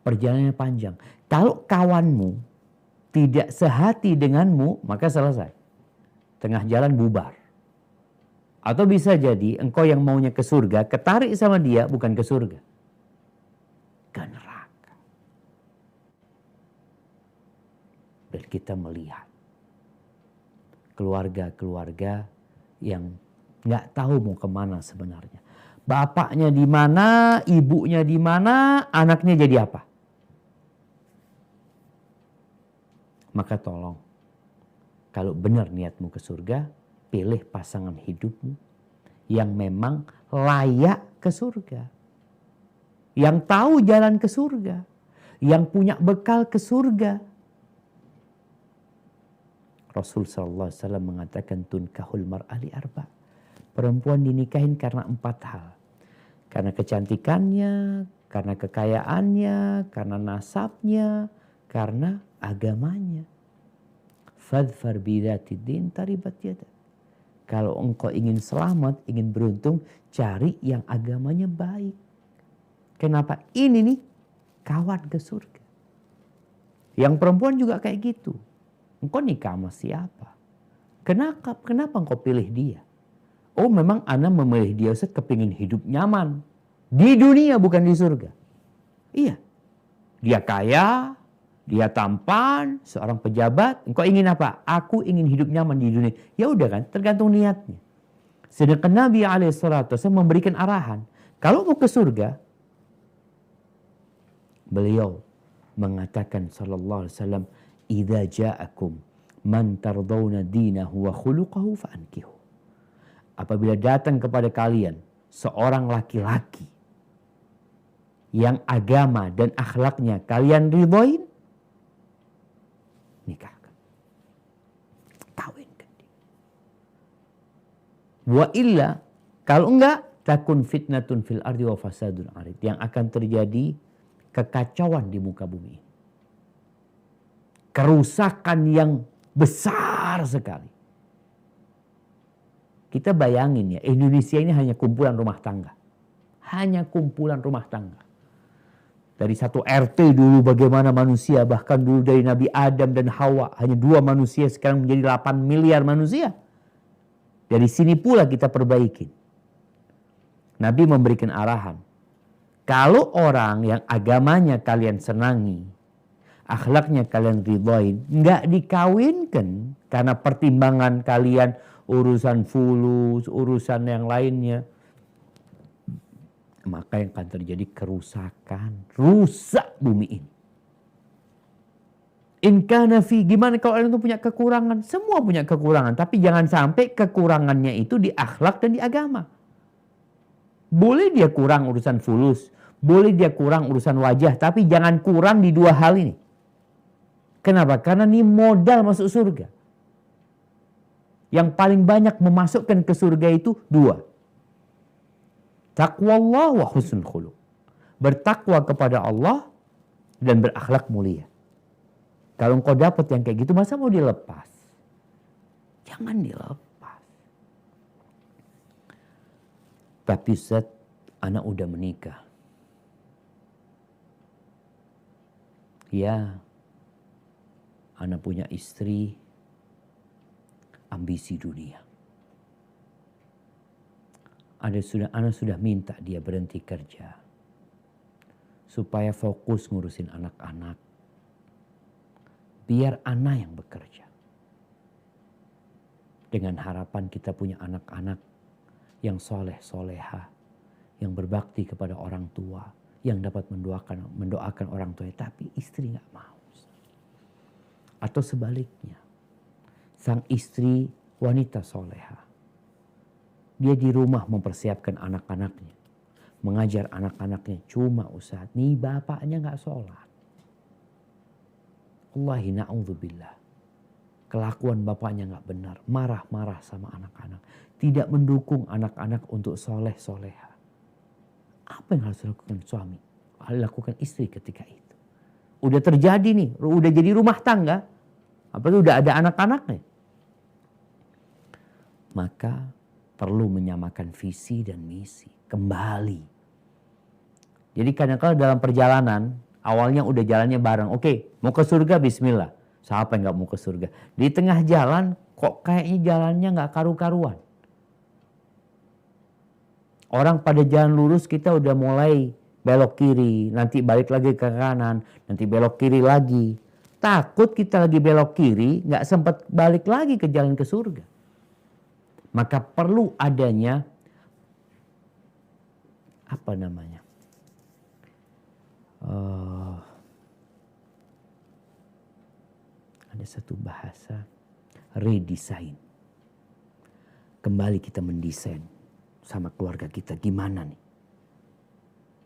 Perjalanannya panjang. Kalau kawanmu tidak sehati denganmu, maka selesai. Tengah jalan bubar. Atau bisa jadi engkau yang maunya ke surga, ketarik sama dia bukan ke surga. Ke neraka. Dan kita melihat keluarga-keluarga yang nggak tahu mau kemana sebenarnya. Bapaknya di mana, ibunya di mana, anaknya jadi apa? Maka tolong, kalau benar niatmu ke surga, pilih pasangan hidupmu yang memang layak ke surga. Yang tahu jalan ke surga. Yang punya bekal ke surga. Rasul SAW mengatakan tunkahul mar'ali arba. Perempuan dinikahin karena 4 hal. Karena kecantikannya, karena kekayaannya, karena nasabnya, karena agamanya. Fadfar bidzatid din taribat yadak. Kalau engkau ingin selamat, ingin beruntung, cari yang agamanya baik. Kenapa? Ini nih kawan ke surga. Yang perempuan juga kayak gitu. Engkau nikah sama siapa? Kenapa engkau pilih dia? Oh, memang ana memilih dia Ustaz kepingin hidup nyaman. Di dunia bukan di surga. Iya. Dia kaya, dia tampan, seorang pejabat. Engkau ingin apa? Aku ingin hidup nyaman di dunia. Ya udah kan, tergantung niatnya. Sedangkan Nabi SAW memberikan arahan. Kalau mau ke surga, beliau mengatakan sallallahu alaihi wasallam, "Idza ja'akum man tardawna dinahu wa khuluquhu fa'ankihu." Apabila datang kepada kalian seorang laki-laki yang agama dan akhlaknya kalian ridhoin, nikahkan. Kawinkan dia. Wa illa, kalau enggak, takun fitnatun fil ardi wa fasadun arid. Yang akan terjadi kekacauan di muka bumi. Kerusakan yang besar sekali. Kita bayangin ya, Indonesia ini hanya kumpulan rumah tangga. Hanya kumpulan rumah tangga. Dari satu RT dulu bagaimana manusia, bahkan dulu dari Nabi Adam dan Hawa, hanya 2 manusia, sekarang menjadi 8 miliar manusia. Dari sini pula kita perbaikin. Nabi memberikan arahan. Kalau orang yang agamanya kalian senangi, akhlaknya kalian ridhoin, nggak dikawinkan karena pertimbangan kalian urusan fulus, urusan yang lainnya, maka yang akan terjadi kerusakan, rusak bumi ini. In kana fi, gimana kalau orang itu punya kekurangan? Semua punya kekurangan, tapi jangan sampai kekurangannya itu di akhlak dan di agama. Boleh dia kurang urusan fulus, boleh dia kurang urusan wajah, tapi jangan kurang di 2 hal ini. Kenapa? Karena ini modal masuk surga. Yang paling banyak memasukkan ke surga itu 2. Taqwallah wa husnul khuluq. Bertakwa kepada Allah dan berakhlak mulia. Kalau engkau dapat yang kayak gitu, masa mau dilepas? Jangan dilepas. Tapi Ustaz, anak udah menikah. Ya, anak punya istri, ambisi dunia. Anak sudah minta dia berhenti kerja. Supaya fokus ngurusin anak-anak. Biar anak yang bekerja. Dengan harapan kita punya anak-anak yang soleh, soleha, yang berbakti kepada orang tua, yang dapat mendoakan orang tua, tapi istri nggak mau. Atau sebaliknya, sang istri wanita soleha, dia di rumah mempersiapkan anak-anaknya, mengajar anak-anaknya, cuma Ustaz, nih bapaknya nggak sholat. Wallahi na'udzubillah. Kelakuan bapaknya nggak benar, marah-marah sama anak-anak, tidak mendukung anak-anak untuk soleh-soleha. Apa yang harus dilakukan suami? Harus dilakukan istri ketika itu. Udah terjadi nih, udah jadi rumah tangga, apalagi udah ada anak-anaknya. Maka perlu menyamakan visi dan misi kembali. Jadi kadang-kadang dalam perjalanan, awalnya udah jalannya bareng. Oke, mau ke surga, bismillah. Siapa yang gak mau ke surga? Di tengah jalan, kok kayaknya jalannya gak karu-karuan. Orang pada jalan lurus, kita udah mulai belok kiri, nanti balik lagi ke kanan, nanti belok kiri lagi. Takut kita lagi belok kiri, gak sempat balik lagi ke jalan ke surga. Maka perlu adanya, apa namanya? Ada ada satu bahasa redesign. Kembali kita mendesain sama keluarga kita, gimana nih?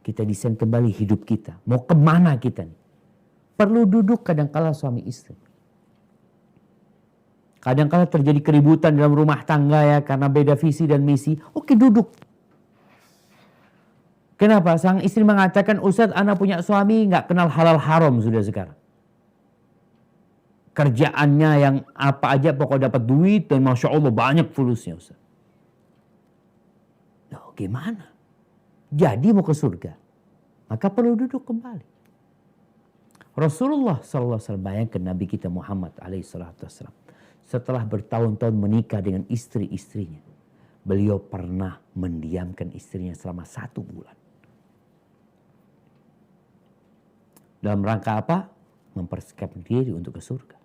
Kita desain kembali hidup kita. Mau kemana kita nih? Perlu duduk kadangkala suami istri. Kadangkala terjadi keributan dalam rumah tangga ya karena beda visi dan misi. Oke, duduk. Kenapa? Sang istri mengatakan, Ustadz, anak punya suami nggak kenal halal haram sudah sekarang. Kerjaannya yang apa aja pokoknya dapat duit dan Masya Allah banyak fulusnya Ustadz. Nah, gimana? Jadi mau ke surga. Maka perlu duduk kembali. Rasulullah SAW, bayangkan Nabi kita Muhammad SAW. Setelah bertahun-tahun menikah dengan istri-istrinya. Beliau pernah mendiamkan istrinya selama 1 bulan. Dalam rangka apa? Mempersiapkan diri untuk ke surga.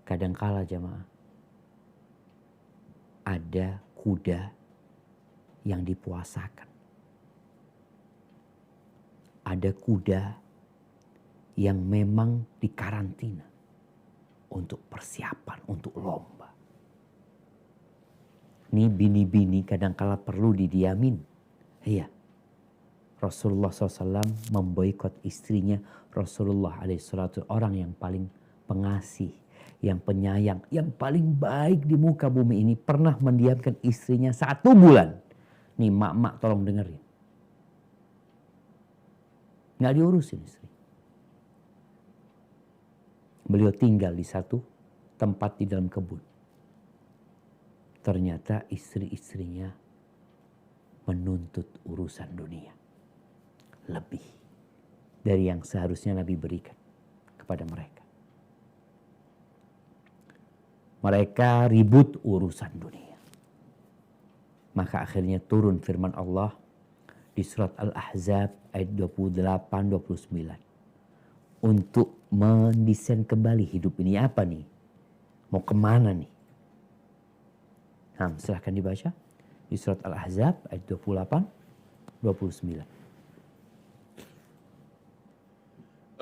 Kadangkala jemaah, ada kuda yang dipuasakan. Ada kuda yang memang dikarantina untuk persiapan, untuk lomba. Ini bini-bini kadangkala perlu didiamin. Iya. Rasulullah SAW memboikot istrinya. Rasulullah SAW orang yang paling pengasih, yang penyayang, yang paling baik di muka bumi ini pernah mendiamkan istrinya 1 bulan. Nih mak-mak tolong dengerin. Nggak diurusin istri. Beliau tinggal di satu tempat di dalam kebun. Ternyata istri-istrinya menuntut urusan dunia. Lebih dari yang seharusnya Nabi berikan kepada mereka. Mereka ribut urusan dunia. Maka akhirnya turun firman Allah di surat Al-Ahzab ayat 28-29. Untuk mendesain kembali hidup ini apa nih? Mau kemana nih? Nah, silahkan dibaca di surat Al-Ahzab ayat 28-29.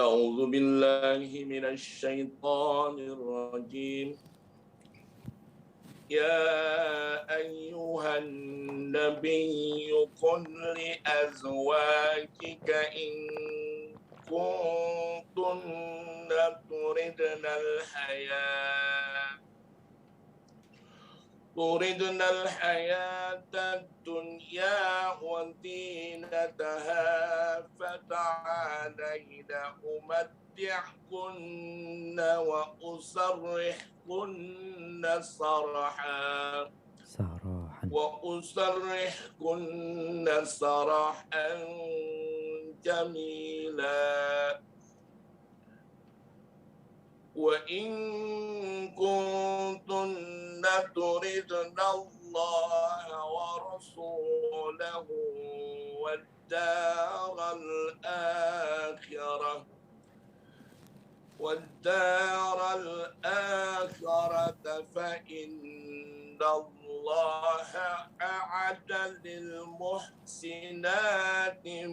A'udzu billahi minasy syaithanir rajim. يا أيها النبي قل لأزواجك إن كنتن تردن الحياة الدنيا وزينتها فتعالين أمتعكن وأسرحكن سراحا جميلا وإن كنتن تردن الله ورسوله والدار الآخرة فإن الله أعد للمحسنات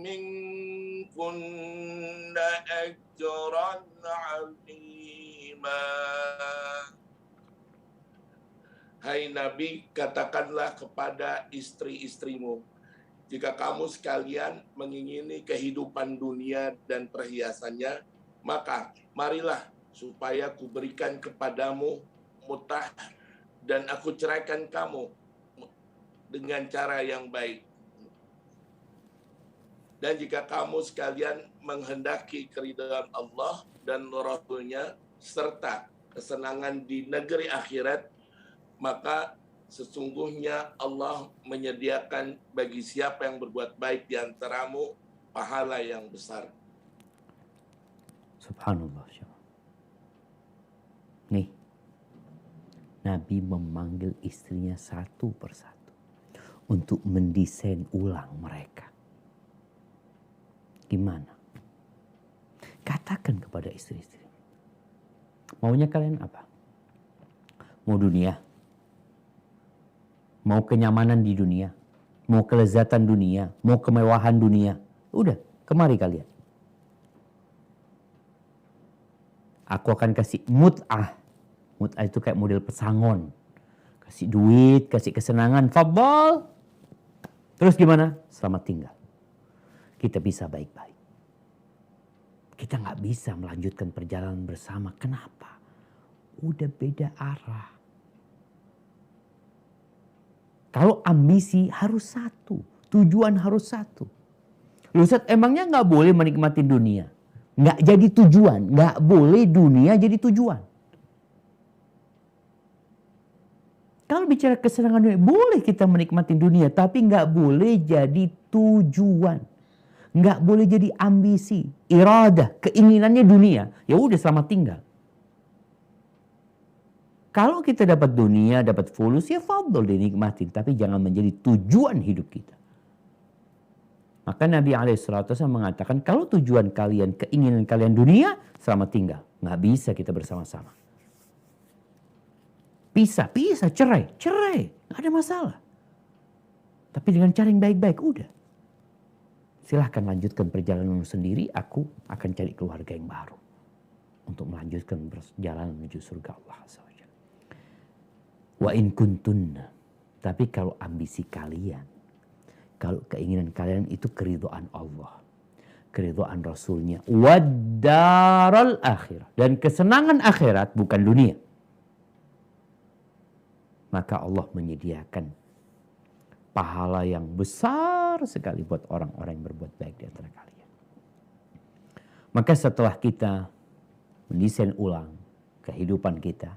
منكن أجرا عظيما. Hai Nabi, katakanlah kepada istri-istrimu, jika kamu sekalian mengingini kehidupan dunia dan perhiasannya, maka marilah supaya kuberikan kepadamu mutah dan aku ceraikan kamu dengan cara yang baik. Dan jika kamu sekalian menghendaki keridhaan Allah dan Rasul-Nya serta kesenangan di negeri akhirat, maka sesungguhnya Allah menyediakan bagi siapa yang berbuat baik di antaramu pahala yang besar. Subhanallah. Nih, Nabi memanggil istrinya satu persatu untuk mendesain ulang mereka. Gimana? Katakan kepada istri-istri. Maunya kalian apa? Mau dunia? Mau kenyamanan di dunia? Mau kelezatan dunia? Mau kemewahan dunia? Udah, kemari kalian. Aku akan kasih mut'ah. Mut'ah itu kayak model pesangon. Kasih duit, kasih kesenangan. Fadhal. Terus gimana? Selamat tinggal. Kita bisa baik-baik. Kita nggak bisa melanjutkan perjalanan bersama. Kenapa? Udah beda arah. Kalau ambisi harus satu. Tujuan harus satu. Loh Ustaz, emangnya nggak boleh menikmati dunia? Nggak jadi tujuan. Nggak boleh dunia jadi tujuan. Kalau bicara kesenangan dunia, boleh kita menikmati dunia. Tapi nggak boleh jadi tujuan. Nggak boleh jadi ambisi. Iradah, keinginannya dunia. Ya udah selamat tinggal. Kalau kita dapat dunia, dapat fulus, ya fadl dinikmatin. Tapi jangan menjadi tujuan hidup kita. Maka Nabi SAW mengatakan, kalau tujuan kalian, keinginan kalian dunia, selamat tinggal. Nggak bisa kita bersama-sama. Pisah, cerai. Nggak ada masalah. Tapi dengan cara yang baik-baik, udah. Silahkan lanjutkan perjalanan sendiri, aku akan cari keluarga yang baru. Untuk melanjutkan perjalanan menuju surga Allah SWT. Wa in kuntunna. Tapi kalau ambisi kalian, kalau keinginan kalian itu keridhaan Allah, keridhaan Rasulnya, wad-daral akhirah, dan kesenangan akhirat bukan dunia, maka Allah menyediakan pahala yang besar sekali buat orang-orang yang berbuat baik di antara kalian. Maka setelah kita mendesain ulang kehidupan kita,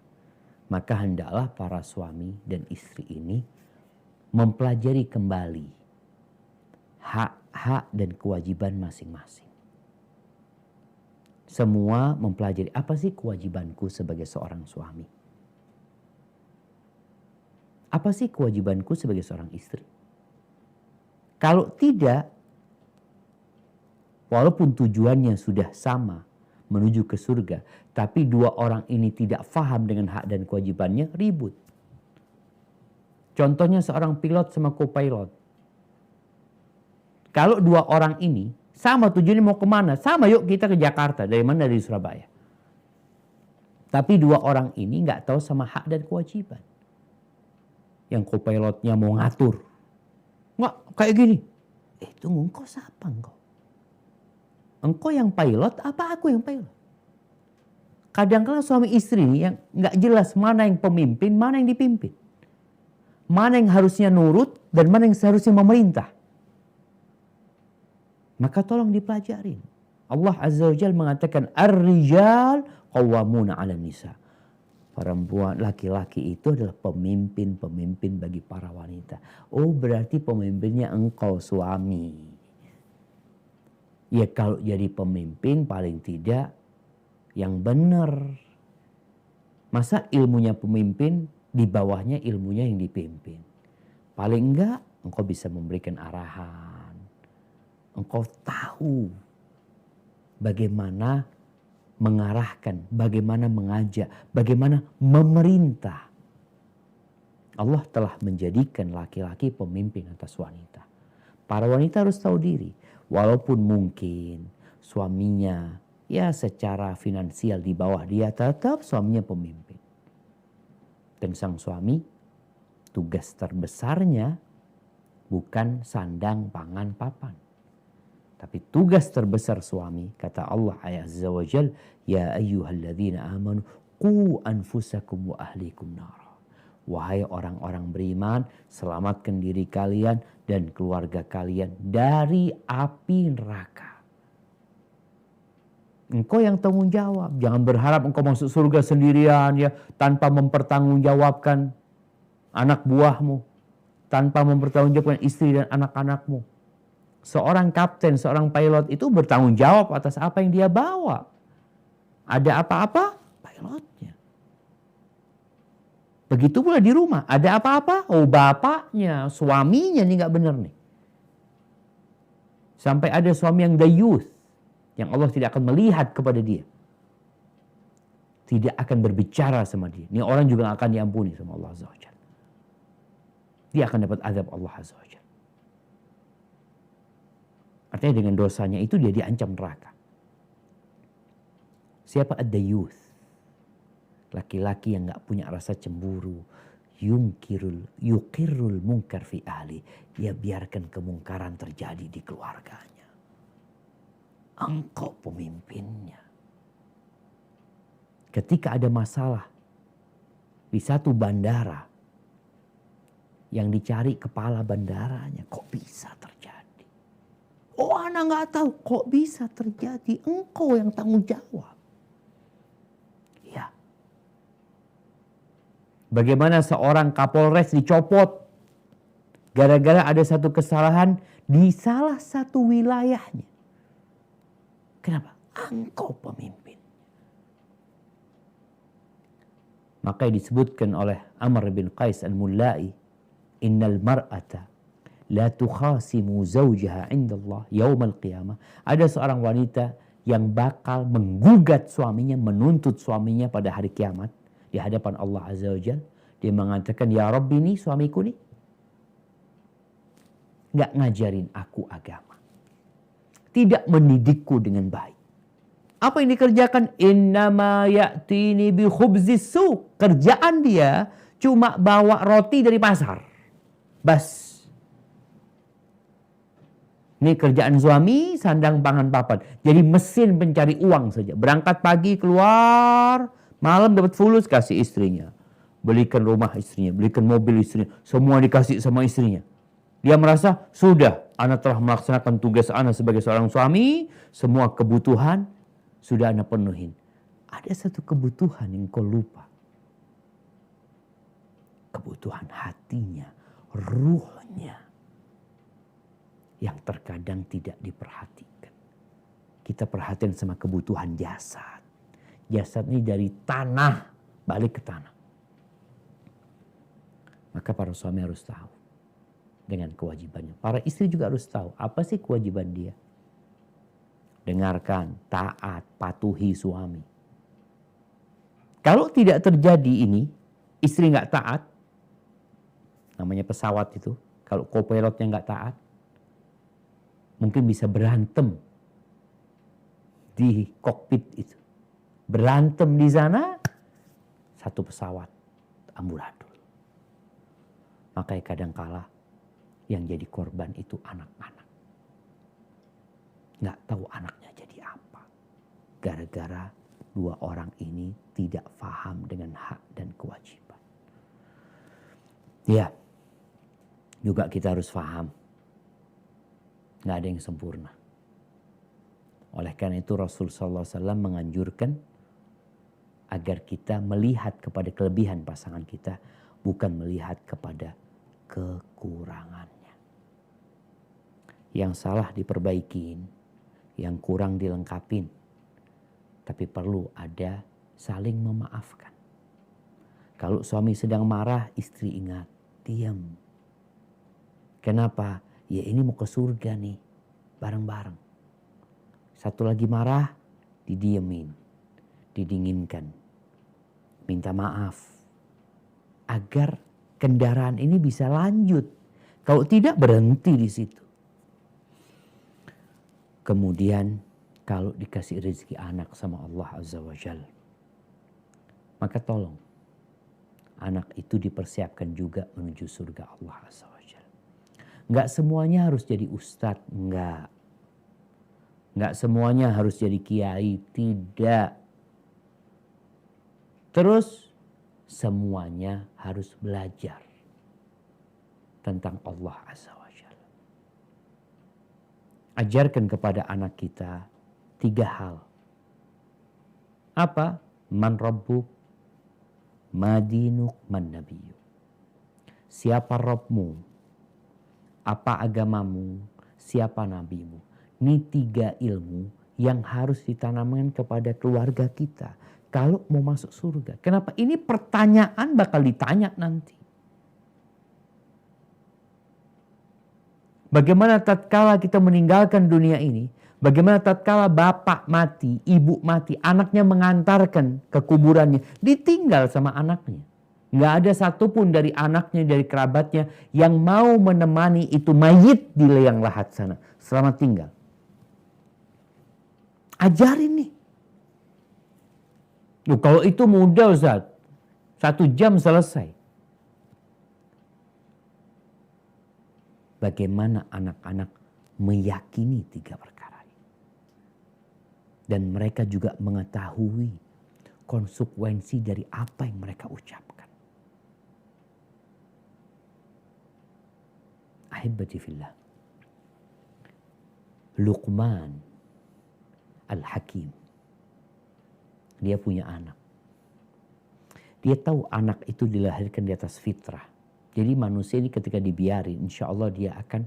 maka hendaklah para suami dan istri ini mempelajari kembali hak-hak dan kewajiban masing-masing. Semua mempelajari apa sih kewajibanku sebagai seorang suami. Apa sih kewajibanku sebagai seorang istri? Kalau tidak, walaupun tujuannya sudah sama menuju ke surga, tapi dua orang ini tidak faham dengan hak dan kewajibannya, ribut. Contohnya seorang pilot sama co-pilot. Kalau dua orang ini sama tujuannya mau kemana? Sama, yuk kita ke Jakarta. Dari mana? Dari Surabaya. Tapi dua orang ini nggak tahu sama hak dan kewajiban. Yang co-pilotnya mau ngatur. Nggak, kayak gini. Tunggu, engkau siapa engkau? Engkau yang pilot apa aku yang pilot? Kadang-kadang suami istri yang nggak jelas mana yang pemimpin, mana yang dipimpin. Mana yang harusnya nurut dan mana yang seharusnya memerintah. Maka tolong dipelajarin. Allah Azza wa Jalla mengatakan ar-rijal qawwamuna 'alan nisa. Perempuan, laki-laki itu adalah pemimpin-pemimpin bagi para wanita. Oh, berarti pemimpinnya engkau suami. Ya kalau jadi pemimpin paling tidak yang benar. Masa ilmunya pemimpin, di bawahnya ilmunya yang dipimpin. Paling enggak engkau bisa memberikan arahan. Engkau tahu bagaimana mengarahkan, bagaimana mengajak, bagaimana memerintah. Allah telah menjadikan laki-laki pemimpin atas wanita. Para wanita harus tahu diri. Walaupun mungkin suaminya ya secara finansial di bawah dia, tetap suaminya pemimpin. Dan sang suami tugas terbesarnya bukan sandang, pangan, papan. Tapi tugas terbesar suami, kata Allah Azza wa Jal, ya ayyuhalladzina amanu qu anfusakum wa ahlikum nara. Wahai orang-orang beriman, selamatkan diri kalian dan keluarga kalian dari api neraka. Engkau yang tanggung jawab. Jangan berharap engkau masuk surga sendirian ya, tanpa mempertanggungjawabkan anak buahmu, tanpa mempertanggungjawabkan istri dan anak-anakmu. Seorang kapten, seorang pilot itu bertanggung jawab atas apa yang dia bawa. Ada apa-apa, pilotnya. Begitu pula di rumah, ada apa-apa, oh bapaknya, suaminya nih gak benar nih. Sampai ada suami yang dayuth, yang Allah tidak akan melihat kepada dia. Tidak akan berbicara sama dia. Ini orang juga akan diampuni sama Allah Azza wa Jalla. Dia akan dapat azab Allah Azza wa Jalla. Artinya dengan dosanya itu dia diancam neraka. Siapa ad-dayuth? Laki-laki yang gak punya rasa cemburu. Yuqirrul munkar fi ahli. Dia biarkan kemungkaran terjadi di keluarganya. Engkau pemimpinnya. Ketika ada masalah di satu bandara, yang dicari kepala bandaranya, kok bisa terjadi? Oh, anak gak tahu kok bisa terjadi. Engkau yang tanggung jawab. Ya. Bagaimana seorang Kapolres dicopot gara-gara ada satu kesalahan di salah satu wilayahnya. Kenapa? Engkau pemimpin. Maka disebutkan oleh Amr bin Qais al-Mullai, innal mar'ata la tukhasimu zawjaha indallah yaumal qiyamah. Ada seorang wanita yang bakal menggugat suaminya, menuntut suaminya pada hari kiamat di hadapan Allah Azza wa Jalla. Dia mengatakan, ya Rabbi, ini suamiku nih gak ngajarin aku agama, tidak mendidikku dengan baik. Apa yang dikerjakan? Innama ya'tini bi khubzis suq. Kerjaan dia cuma bawa roti dari pasar. Bas. Ini kerjaan suami, sandang pangan papan. Jadi mesin pencari uang saja. Berangkat pagi, keluar, malam dapat fulus, kasih istrinya. Belikan rumah istrinya, belikan mobil istrinya. Semua dikasih sama istrinya. Dia merasa, sudah, anak telah melaksanakan tugas anak sebagai seorang suami. Semua kebutuhan sudah anak penuhin. Ada satu kebutuhan yang kau lupa. Kebutuhan hatinya, ruhnya. Yang terkadang tidak diperhatikan. Kita perhatian sama kebutuhan jasad. Jasad ini dari tanah, balik ke tanah. Maka para suami harus tahu dengan kewajibannya. Para istri juga harus tahu apa sih kewajiban dia. Dengarkan, taat, patuhi suami. Kalau tidak terjadi ini, istri nggak taat, namanya pesawat itu, kalau co-pilotnya nggak taat, mungkin bisa berantem di kokpit itu. Berantem di sana, satu pesawat amburadul. Makanya kadangkala yang jadi korban itu anak-anak. Nggak tahu anaknya jadi apa. Gara-gara dua orang ini tidak paham dengan hak dan kewajiban. Ya, juga kita harus paham. Nggak ada yang sempurna. Oleh karena itu Rasul SAW menganjurkan agar kita melihat kepada kelebihan pasangan kita, bukan melihat kepada kekurangannya. Yang salah diperbaikin, yang kurang dilengkapin. Tapi perlu ada saling memaafkan. Kalau suami sedang marah, istri ingat, diam. Kenapa? Ya ini mau ke surga nih, bareng-bareng. Satu lagi marah, didiemin, didinginkan. Minta maaf. Agar kendaraan ini bisa lanjut. Kalau tidak, berhenti di situ. Kemudian kalau dikasih rezeki anak sama Allah Azza wa Jalla, maka tolong anak itu dipersiapkan juga menuju surga Allah Azza wa Jalla. Enggak semuanya harus jadi ustadz, enggak. Enggak semuanya harus jadi kiai, tidak. Terus semuanya harus belajar tentang Allah Azza wa Jalla. Ajarkan kepada anak kita 3 hal. Apa? Man rabbuk, madinuk, man nabiyuk. Siapa Rabbmu? Apa agamamu? Siapa nabimu? Ini 3 ilmu yang harus ditanamkan kepada keluarga kita kalau mau masuk surga. Kenapa? Ini pertanyaan bakal ditanya nanti. Bagaimana tatkala kita meninggalkan dunia ini, bagaimana tatkala bapak mati, ibu mati, anaknya mengantarkan ke kuburannya, ditinggal sama anaknya. Nggak ada satupun dari anaknya, dari kerabatnya yang mau menemani itu mayit di liang lahat sana selama tinggal. Ajarin nih. Loh, kalau itu mudah Ustaz. 1 jam selesai. Bagaimana anak-anak meyakini 3 perkara ini. Dan mereka juga mengetahui konsekuensi dari apa yang mereka ucapkan. Ahibati fillah. Luqman Al-Hakim. Dia punya anak. Dia tahu anak itu dilahirkan di atas fitrah. Jadi manusia ini ketika dibiarin, insya Allah dia akan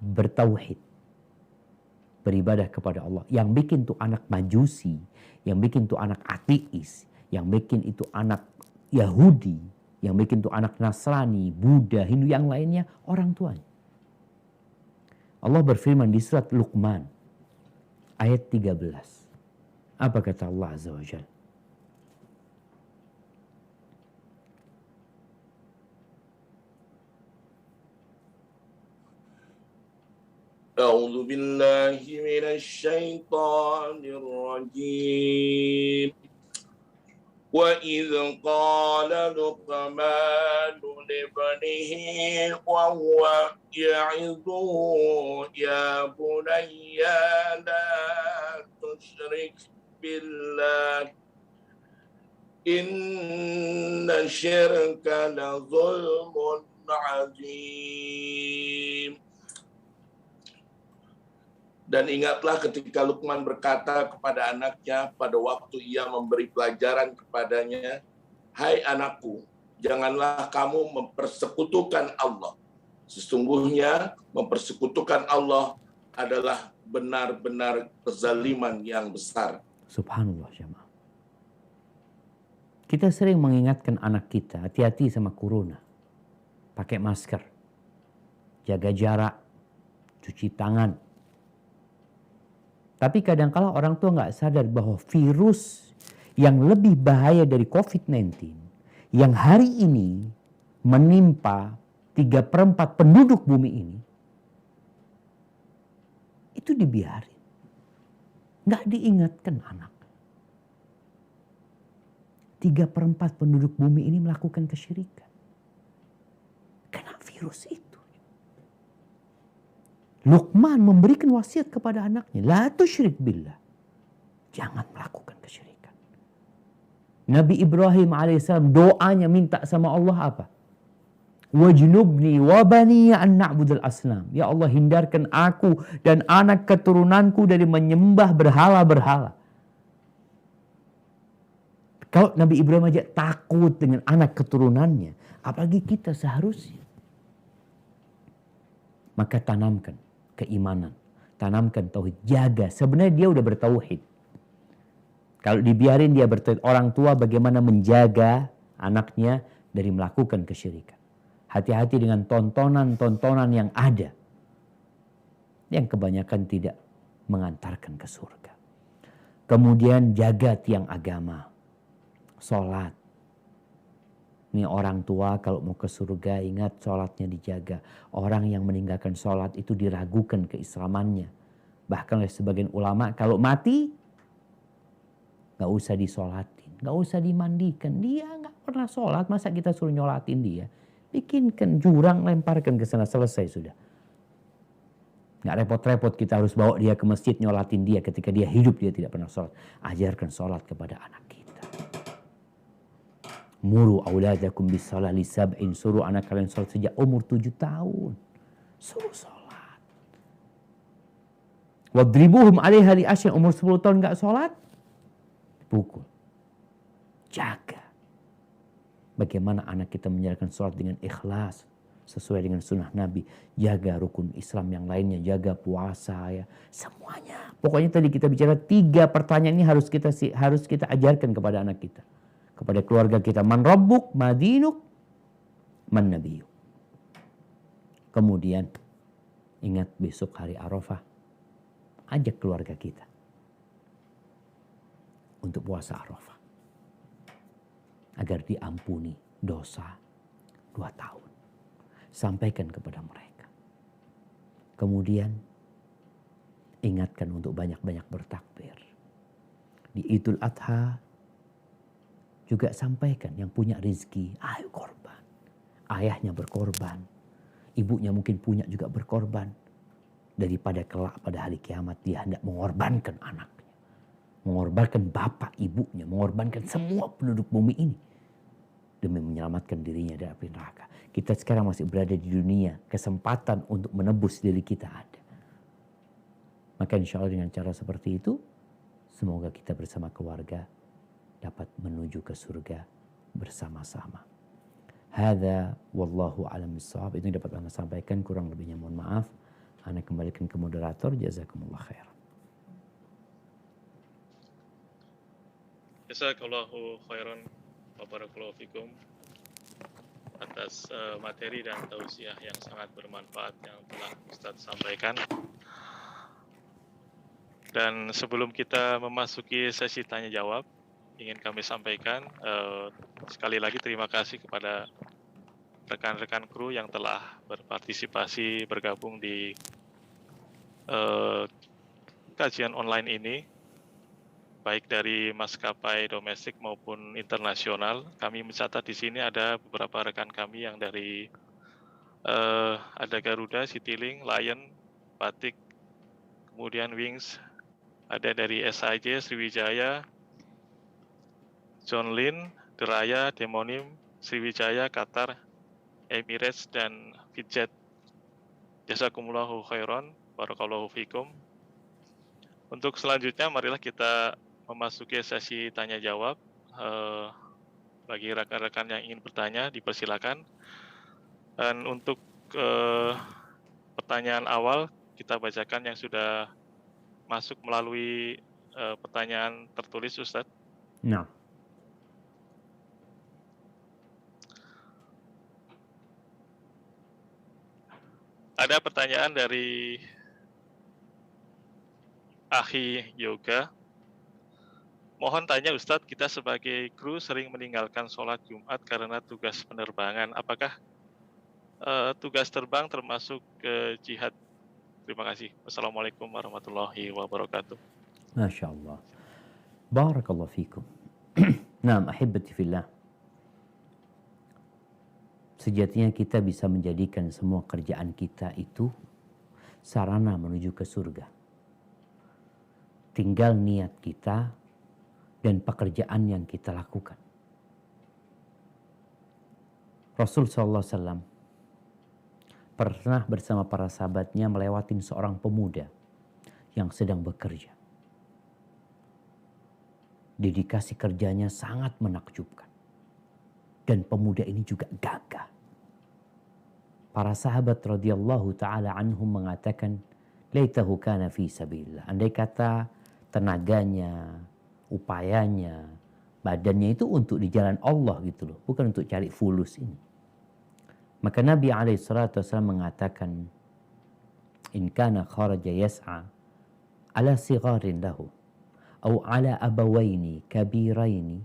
bertauhid. Beribadah kepada Allah. Yang bikin tuh anak majusi, yang bikin tuh anak ateis, yang bikin itu anak Yahudi, yang bikin tuh anak Nasrani, Buddha, Hindu yang lainnya, orang tuanya. Allah berfirman di surat Luqman ayat 13. Apa kata Allah Azza wa Jalla? أعوذ بالله من الشيطان الرجيم وإذ قال لقمان لابنه وهو يعظه يا بني لا تشرك بالله إن الشرك لظلم عظيم. Dan ingatlah ketika Luqman berkata kepada anaknya pada waktu ia memberi pelajaran kepadanya, "Hai anakku, janganlah kamu mempersekutukan Allah. Sesungguhnya mempersekutukan Allah adalah benar-benar kezaliman yang besar." Subhanallah jemaah. Kita sering mengingatkan anak kita, hati-hati sama corona. Pakai masker, jaga jarak, cuci tangan. Tapi kadangkala orang tua nggak sadar bahwa virus yang lebih bahaya dari COVID-19 yang hari ini menimpa 3/4 penduduk bumi ini itu dibiarin. Nggak diingatkan anak. 3/4 penduduk bumi ini melakukan kesyirikan. Karena virus itu. Luqman memberikan wasiat kepada anaknya. La tusyrik billah. Jangan melakukan kesyirikan. Nabi Ibrahim alaihissalam doanya minta sama Allah apa? Wajnubni wa bani an na'budal asnam. Ya Allah, hindarkan aku dan anak keturunanku dari menyembah berhala-berhala. Kalau Nabi Ibrahim aja takut dengan anak keturunannya, apalagi kita seharusnya. Maka tanamkan keimanan, tanamkan tauhid, jaga. Sebenarnya dia udah bertauhid. Kalau dibiarin dia bertauhid, orang tua bagaimana menjaga anaknya dari melakukan kesyirikan. Hati-hati dengan tontonan-tontonan yang ada, yang kebanyakan tidak mengantarkan ke surga. Kemudian jaga tiang agama, sholat. Ini orang tua kalau mau ke surga ingat sholatnya dijaga. Orang yang meninggalkan sholat itu diragukan keislamannya. Bahkan oleh sebagian ulama kalau mati gak usah disolatin. Gak usah dimandikan. Dia gak pernah sholat, masa kita suruh nyolatin dia. Bikinkan jurang, lemparkan ke sana, selesai sudah. Gak repot-repot kita harus bawa dia ke masjid nyolatin dia ketika dia hidup dia tidak pernah sholat. Ajarkan sholat kepada anak kita. Muru auladakum bis-shalah li sab'in. Suruh anak kalian sholat sejak umur 7 tahun. Suruh sholat. Wadribuhum 'alaiha li asyrin. Umur 10 tahun enggak sholat, pukul. Jaga. Bagaimana anak kita menjalankan sholat dengan ikhlas, sesuai dengan sunnah Nabi. Jaga rukun Islam yang lainnya, jaga puasa ya, semuanya. Pokoknya tadi kita bicara 3 pertanyaan ini harus kita ajarkan kepada anak kita. Kepada keluarga kita, man rabbuk, ma dinuk, man nabiyuk. Kemudian ingat besok hari Arafah, ajak keluarga kita untuk puasa Arafah agar diampuni dosa 2 tahun. Sampaikan kepada mereka. Kemudian ingatkan untuk banyak-banyak bertakbir. Di Idul Adha juga sampaikan yang punya rezeki, ayo korban. Ayahnya berkorban, ibunya mungkin punya juga berkorban. Daripada kelak pada hari kiamat dia hendak mengorbankan anaknya, mengorbankan bapak ibunya, mengorbankan semua penduduk bumi ini demi menyelamatkan dirinya dari api neraka. Kita sekarang masih berada di dunia, kesempatan untuk menebus diri kita ada. Maka insya Allah dengan cara seperti itu, semoga kita bersama keluarga dapat menuju ke surga bersama-sama. Hadza wallahu a'lam bissawab. Itu yang dapat Anda sampaikan, kurang lebihnya mohon maaf. Anda kembalikan ke moderator. Jazakumullah khair. Jazakallahu khairan wa barakallahu fikum atas materi dan tausiah yang sangat bermanfaat yang telah Ustadz sampaikan. Dan sebelum kita memasuki sesi tanya jawab, ingin kami sampaikan sekali lagi terima kasih kepada rekan-rekan kru yang telah berpartisipasi bergabung di kajian online ini, baik dari maskapai domestik maupun internasional. Kami mencatat di sini ada beberapa rekan kami yang dari ada Garuda, Citylink, Lion, Batik, kemudian Wings, ada dari SIJ, Sriwijaya, John Lin, Deraya, Demonim, Sriwijaya, Qatar, Emirates, dan Fitjet. Jazakumullahu khairan, barakallahu fikum. Untuk selanjutnya, marilah kita memasuki sesi tanya jawab. Bagi rekan-rekan yang ingin bertanya, dipersilakan. Dan untuk pertanyaan awal, kita bacakan yang sudah masuk melalui pertanyaan tertulis, Ustadz. Nah. Ada pertanyaan dari Akhi Yoga. Mohon tanya Ustadz, kita sebagai kru sering meninggalkan sholat Jumat karena tugas penerbangan. Apakah tugas terbang termasuk jihad? Terima kasih. Wassalamualaikum warahmatullahi wabarakatuh. Masya Allah. Barakallahu fikum. Naam, ahibati fillah. Sejatinya kita bisa menjadikan semua kerjaan kita itu sarana menuju ke surga. Tinggal niat kita dan pekerjaan yang kita lakukan. Rasul SAW pernah bersama para sahabatnya melewatin seorang pemuda yang sedang bekerja. Dedikasi kerjanya sangat menakjubkan. Dan pemuda ini juga gagah. Para sahabat radhiyallahu ta'ala anhum mengatakan, laitahu kana fi sabilillah. Andai kata tenaganya, upayanya, badannya itu untuk di jalan Allah gitu loh. Bukan untuk cari fulus ini. Maka Nabi SAW mengatakan, in kana kharaja yas'a ala sigharin lahu, atau ala abawaini kabiraini,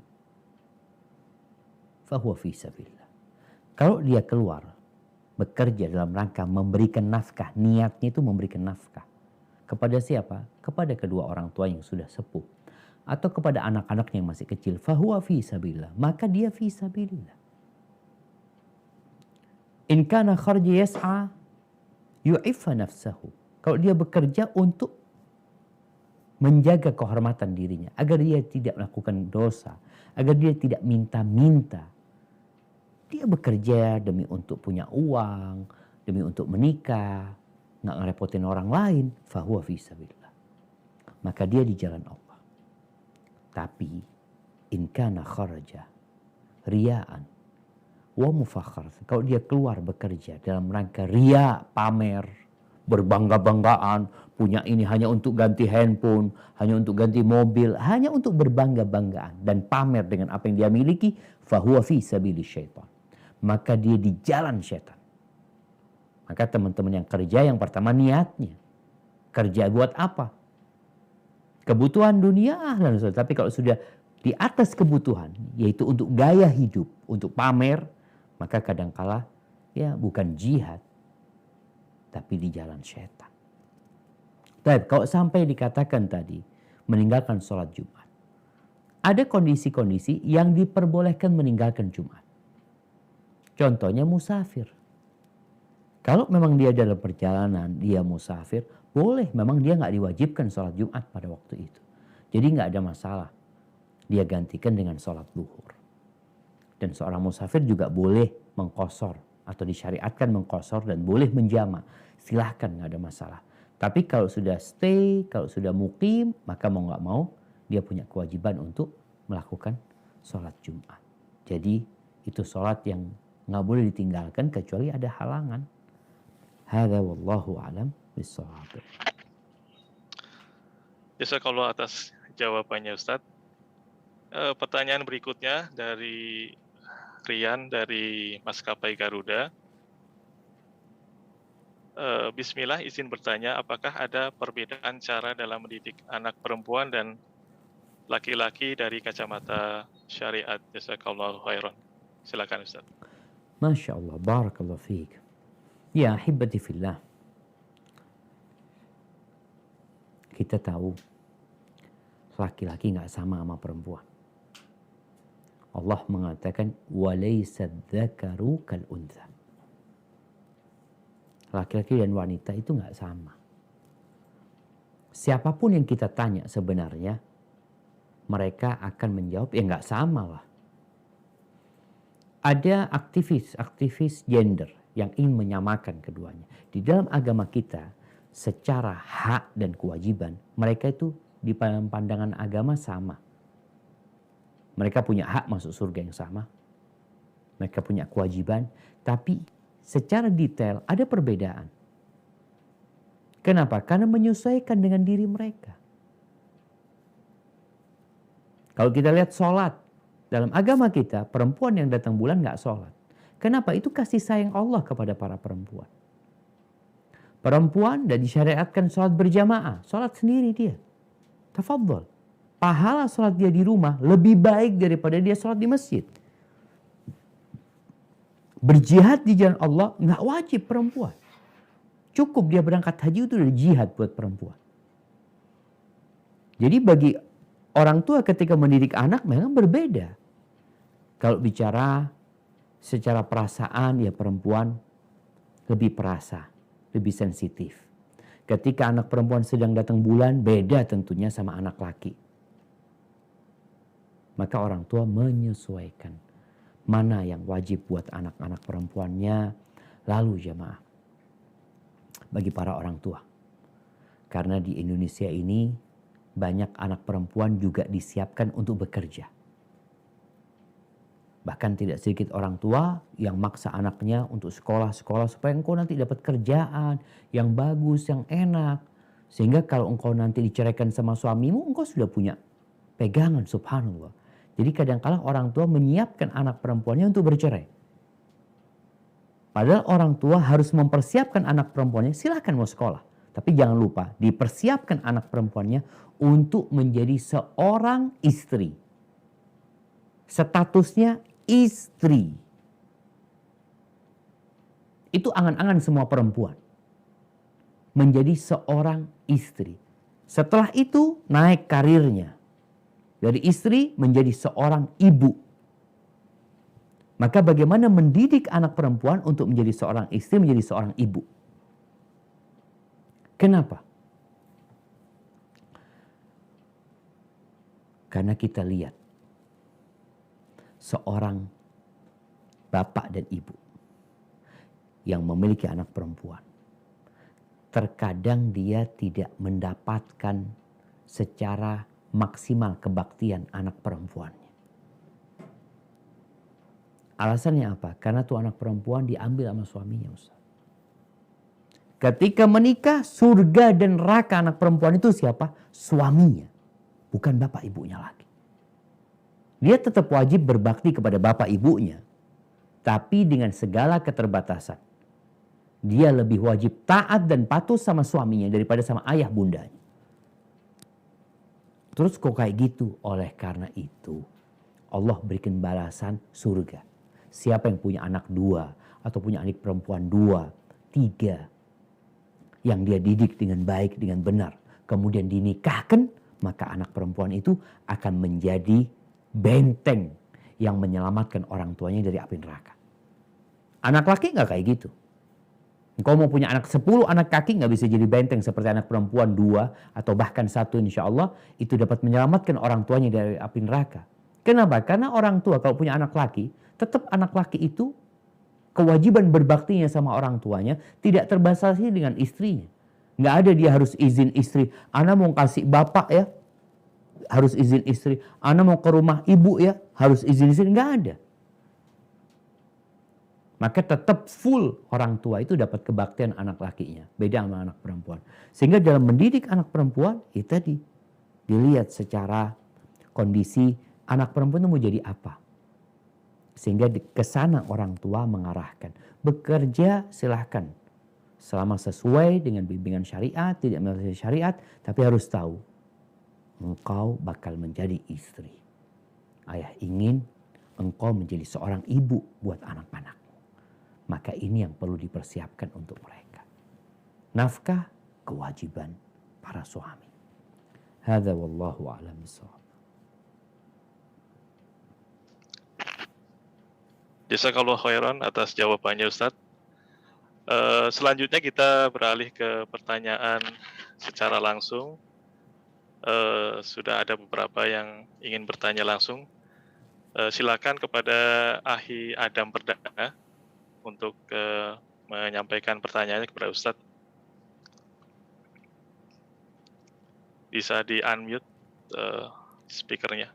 fahuwa fi sabilillah. Kalau dia keluar bekerja dalam rangka memberikan nafkah, niatnya itu memberikan nafkah. Kepada siapa? Kepada kedua orang tua yang sudah sepuh. Atau kepada anak-anaknya yang masih kecil. Fahuwa fi sabilillah. Maka dia fi sabilillah. In kana kharja yas'a yu'iffa nafsahu. Kalau dia bekerja untuk menjaga kehormatan dirinya. Agar dia tidak melakukan dosa. Agar dia tidak minta-minta. Dia bekerja demi untuk punya uang, demi untuk menikah, nggak ngerepotin orang lain, fahuwa fi sabilillah. Maka dia di jalan Allah. Tapi in kana kharaja riyaan wa mufakhar. Kalau dia keluar bekerja dalam rangka riya, pamer, berbangga-banggaan, punya ini hanya untuk ganti handphone, hanya untuk ganti mobil, hanya untuk berbangga-banggaan dan pamer dengan apa yang dia miliki, fahuwa fi sabili syaitan. Maka dia di jalan syaitan. Maka teman-teman yang kerja, yang pertama niatnya. Kerja buat apa? Kebutuhan dunia, ahlan. Tapi kalau sudah di atas kebutuhan, yaitu untuk gaya hidup, untuk pamer, maka kadangkala ya bukan jihad, tapi di jalan syaitan. Tapi kalau sampai dikatakan tadi, meninggalkan sholat Jumat, ada kondisi-kondisi yang diperbolehkan meninggalkan Jumat. Contohnya musafir. Kalau memang dia dalam perjalanan, dia musafir, boleh. Memang dia nggak diwajibkan sholat Jumat pada waktu itu. Jadi nggak ada masalah. Dia gantikan dengan sholat zuhur. Dan seorang musafir juga boleh mengqashar atau disyariatkan mengqashar dan boleh menjama. Silahkan, nggak ada masalah. Tapi kalau sudah stay, kalau sudah mukim, maka mau nggak mau dia punya kewajiban untuk melakukan sholat Jumat. Jadi itu sholat yang nggak boleh ditinggalkan kecuali ada halangan. Hadza wallahu a'lam bishawab. Jazakallahu atas jawabannya Ustadz. Pertanyaan berikutnya dari Rian dari Maskapai Garuda. Bismillah, izin bertanya, apakah ada perbedaan cara dalam mendidik anak perempuan dan laki-laki dari kacamata syariat? Jazakallahu khairan. Silakan Ustaz. Masya Allah, barakallahu fiik. Ya ahibati fillah. Kita tahu laki-laki nggak sama perempuan. Allah mengatakan walaysa dzakaru kal untha. Laki-laki dan wanita itu nggak sama. Siapapun yang kita tanya sebenarnya, mereka akan menjawab ya nggak sama lah. Ada aktivis gender yang ingin menyamakan keduanya. Di dalam agama kita, secara hak dan kewajiban, mereka itu di pandangan agama sama. Mereka punya hak masuk surga yang sama. Mereka punya kewajiban, tapi secara detail ada perbedaan. Kenapa? Karena menyesuaikan dengan diri mereka. Kalau kita lihat sholat, dalam agama kita, perempuan yang datang bulan nggak sholat. Kenapa? Itu kasih sayang Allah kepada para perempuan. Perempuan dan disyariatkan sholat berjamaah. Sholat sendiri dia. Tafadhol. Pahala sholat dia di rumah lebih baik daripada dia sholat di masjid. Berjihad di jalan Allah nggak wajib perempuan. Cukup dia berangkat haji itu udah jihad buat perempuan. Jadi bagi orang tua ketika mendidik anak memang berbeda. Kalau bicara secara perasaan ya perempuan lebih perasa, lebih sensitif. Ketika anak perempuan sedang datang bulan beda tentunya sama anak laki. Maka orang tua menyesuaikan mana yang wajib buat anak-anak perempuannya. Lalu jemaah, bagi para orang tua. Karena di Indonesia ini banyak anak perempuan juga disiapkan untuk bekerja. Bahkan tidak sedikit orang tua yang maksa anaknya untuk sekolah-sekolah supaya engkau nanti dapat kerjaan yang bagus, yang enak. Sehingga kalau engkau nanti diceraikan sama suamimu, engkau sudah punya pegangan, subhanallah. Jadi kadang-kala orang tua menyiapkan anak perempuannya untuk bercerai. Padahal orang tua harus mempersiapkan anak perempuannya, silahkan mau sekolah. Tapi jangan lupa, dipersiapkan anak perempuannya untuk menjadi seorang istri. Statusnya istri. Itu angan-angan semua perempuan. Menjadi seorang istri. Setelah itu naik karirnya. Dari istri menjadi seorang ibu. Maka bagaimana mendidik anak perempuan untuk menjadi seorang istri, menjadi seorang ibu? Kenapa? Karena kita lihat seorang bapak dan ibu yang memiliki anak perempuan. Terkadang dia tidak mendapatkan secara maksimal kebaktian anak perempuannya. Alasannya apa? Karena tuh anak perempuan diambil sama suaminya, Ustaz. Ketika menikah, surga dan neraka anak perempuan itu siapa? Suaminya. Bukan bapak ibunya lagi. Dia tetap wajib berbakti kepada bapak ibunya. Tapi dengan segala keterbatasan. Dia lebih wajib taat dan patuh sama suaminya daripada sama ayah bundanya. Terus kok kayak gitu? Oleh karena itu Allah berikan balasan surga. Siapa yang punya anak 2 atau punya adik perempuan 2, 3 yang dia didik dengan baik, dengan benar, kemudian dinikahkan, maka anak perempuan itu akan menjadi benteng yang menyelamatkan orang tuanya dari api neraka. Anak laki nggak kayak gitu. Engkau mau punya anak 10 anak kaki nggak bisa jadi benteng seperti anak perempuan 2 atau bahkan 1, insya Allah itu dapat menyelamatkan orang tuanya dari api neraka. Kenapa? Karena orang tua kalau punya anak laki, tetap anak laki itu kewajiban berbaktinya sama orang tuanya tidak terbatasi dengan istrinya. Nggak ada dia harus izin istri. Ana mau kasih bapak ya, harus izin istri. Ana mau ke rumah ibu ya, harus izin istri. Nggak ada. Maka tetap full orang tua itu dapat kebaktian anak lakinya. Beda sama anak perempuan. Sehingga dalam mendidik anak perempuan, itu tadi dilihat secara kondisi anak perempuan itu mau jadi apa. Sehingga ke sana orang tua mengarahkan. Bekerja silahkan. Selama sesuai dengan bimbingan syariat, tidak melalui syariat, tapi harus tahu. Engkau bakal menjadi istri. Ayah ingin engkau menjadi seorang ibu buat anak-anak. Maka ini yang perlu dipersiapkan untuk mereka. Nafkah, kewajiban para suami. Hadza wallahu a'lam bishawab. Jazakallahu khairan atas jawabannya Ustadz. Selanjutnya kita beralih ke pertanyaan secara langsung. Sudah ada beberapa yang ingin bertanya langsung. Silakan kepada Ahi Adam Perdana untuk menyampaikan pertanyaannya kepada Ustadz. Bisa di-unmute speakernya.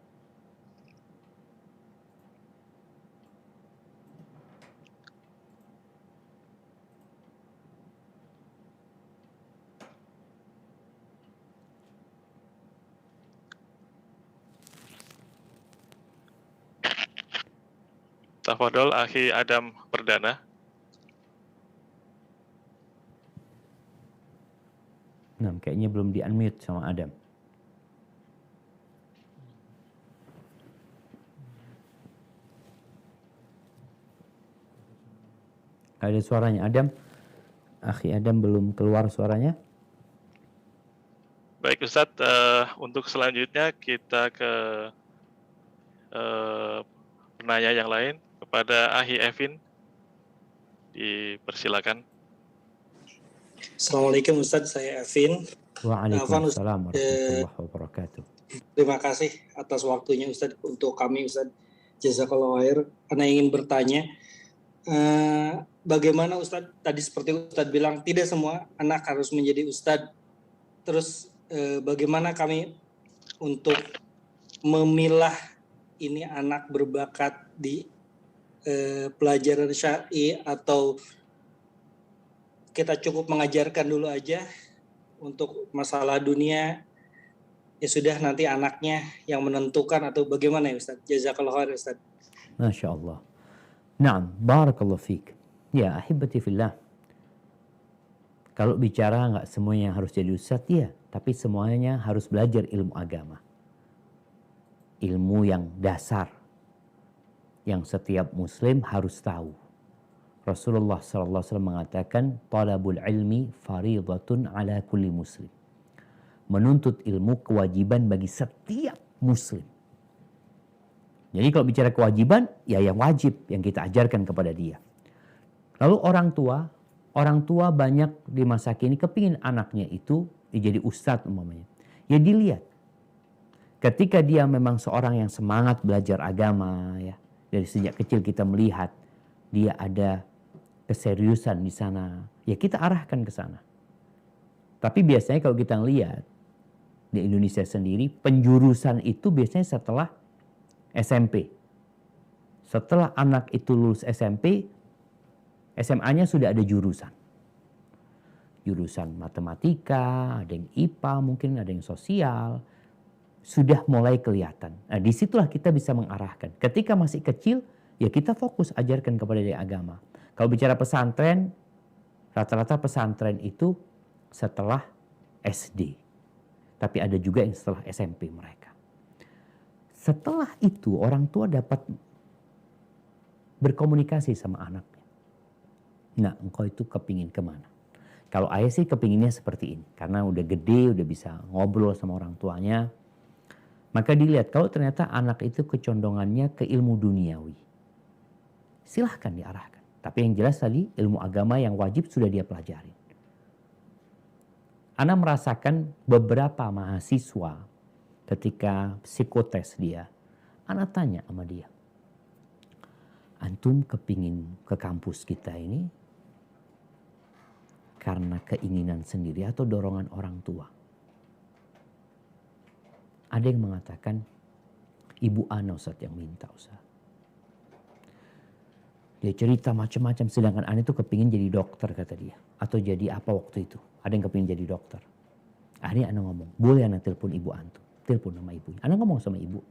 Tafadhol Akhi Adam Perdana. Nah, kayaknya belum di-unmute sama Adam. Ada suaranya Adam. Akhi Adam belum keluar suaranya. Baik Ustadz, untuk selanjutnya kita ke penanya yang lain. Kepada Ahi Evin, dipersilakan. Assalamualaikum Ustadz, saya Evin. Waalaikumsalam warahmatullahi wabarakatuh. Terima kasih atas waktunya Ustadz untuk kami Ustadz. Jazakallahu khair. Karena ingin bertanya, bagaimana Ustadz, tadi seperti Ustadz bilang, tidak semua anak harus menjadi Ustadz. Terus bagaimana kami untuk memilah ini anak berbakat di pelajaran syar'i atau kita cukup mengajarkan dulu aja untuk masalah dunia, ya sudah nanti anaknya yang menentukan atau bagaimana ya Ustaz? Jazakallahu khair Ustaz. Masya Allah. Naam, barakallahu fiik. Ya, ahibati fillah. Kalau bicara nggak semuanya harus jadi ustadz ya, tapi semuanya harus belajar ilmu agama. Ilmu yang dasar. Yang setiap muslim harus tahu. Rasulullah SAW mengatakan, talabul ilmi faridatun ala kulli muslim. Menuntut ilmu kewajiban bagi setiap muslim. Jadi kalau bicara kewajiban, ya yang wajib yang kita ajarkan kepada dia. Lalu orang tua banyak di masa kini kepingin anaknya itu jadi ustadz umpamanya. Ya dilihat. Ketika dia memang seorang yang semangat belajar agama, ya dari sejak kecil kita melihat dia ada keseriusan di sana, ya kita arahkan ke sana. Tapi biasanya kalau kita lihat di Indonesia sendiri, penjurusan itu biasanya setelah SMP. Setelah anak itu lulus SMP, SMA-nya sudah ada jurusan. Jurusan matematika, ada yang IPA, mungkin ada yang sosial. Sudah mulai kelihatan. Nah, disitulah kita bisa mengarahkan. Ketika masih kecil, ya kita fokus ajarkan kepada dia agama. Kalau bicara pesantren, rata-rata pesantren itu setelah SD. Tapi ada juga yang setelah SMP mereka. Setelah itu orang tua dapat berkomunikasi sama anaknya. Nah, engkau itu kepingin kemana? Kalau ayah sih kepinginnya seperti ini. Karena udah gede, udah bisa ngobrol sama orang tuanya. Maka dilihat kalau ternyata anak itu kecondongannya ke ilmu duniawi. Silahkan diarahkan. Tapi yang jelas tadi ilmu agama yang wajib sudah dia pelajari. Ana merasakan beberapa mahasiswa ketika psikotes dia. Ana tanya sama dia. Antum kepingin ke kampus kita ini karena keinginan sendiri atau dorongan orang tua? Ada yang mengatakan, ibu ana Ustaz yang minta Ustaz. Dia cerita macam-macam, sedangkan ana itu kepingin jadi dokter kata dia. Atau jadi apa waktu itu. Ada yang kepingin jadi dokter. Akhirnya ana ngomong, boleh ana telepon ibu antum. Telepon nama ibunya. Ana ngomong sama ibu.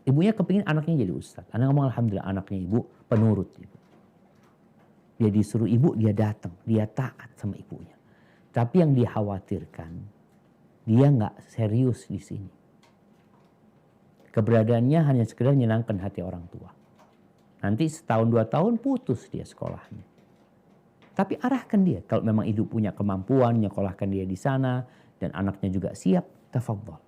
Ibunya kepingin anaknya jadi Ustaz. Ana ngomong alhamdulillah anaknya ibu penurut ibu. Dia disuruh ibu, dia datang. Dia taat sama ibunya. Tapi yang dikhawatirkan, dia nggak serius di sini. Keberadaannya hanya sekedar menyenangkan hati orang tua. Nanti setahun 2 tahun putus dia sekolahnya. Tapi arahkan dia. Kalau memang ibu punya kemampuan, nyekolahkan dia di sana. Dan anaknya juga siap, tafadhol.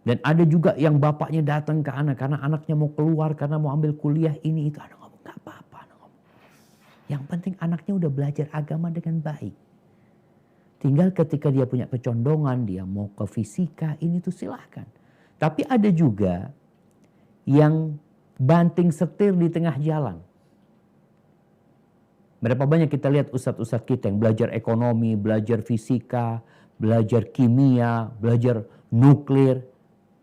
Dan ada juga yang bapaknya datang ke anak. Karena anaknya mau keluar, karena mau ambil kuliah ini itu. Anak ngomong, gak apa-apa. Yang penting anaknya udah belajar agama dengan baik. Tinggal ketika dia punya kecondongan, dia mau ke fisika, ini tuh silahkan. Tapi ada juga yang banting setir di tengah jalan. Berapa banyak kita lihat ustadz-ustadz kita yang belajar ekonomi, belajar fisika, belajar kimia, belajar nuklir,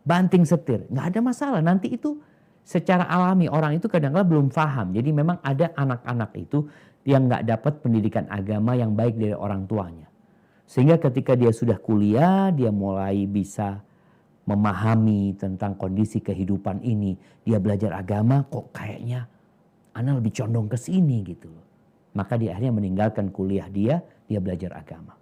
banting setir. Nggak ada masalah, nanti itu secara alami orang itu kadang-kadang belum paham. Jadi memang ada anak-anak itu yang nggak dapat pendidikan agama yang baik dari orang tuanya. Sehingga ketika dia sudah kuliah, dia mulai bisa memahami tentang kondisi kehidupan ini. Dia belajar agama, kok kayaknya ana lebih condong ke sini gitu loh. Maka dia akhirnya meninggalkan kuliah dia belajar agama.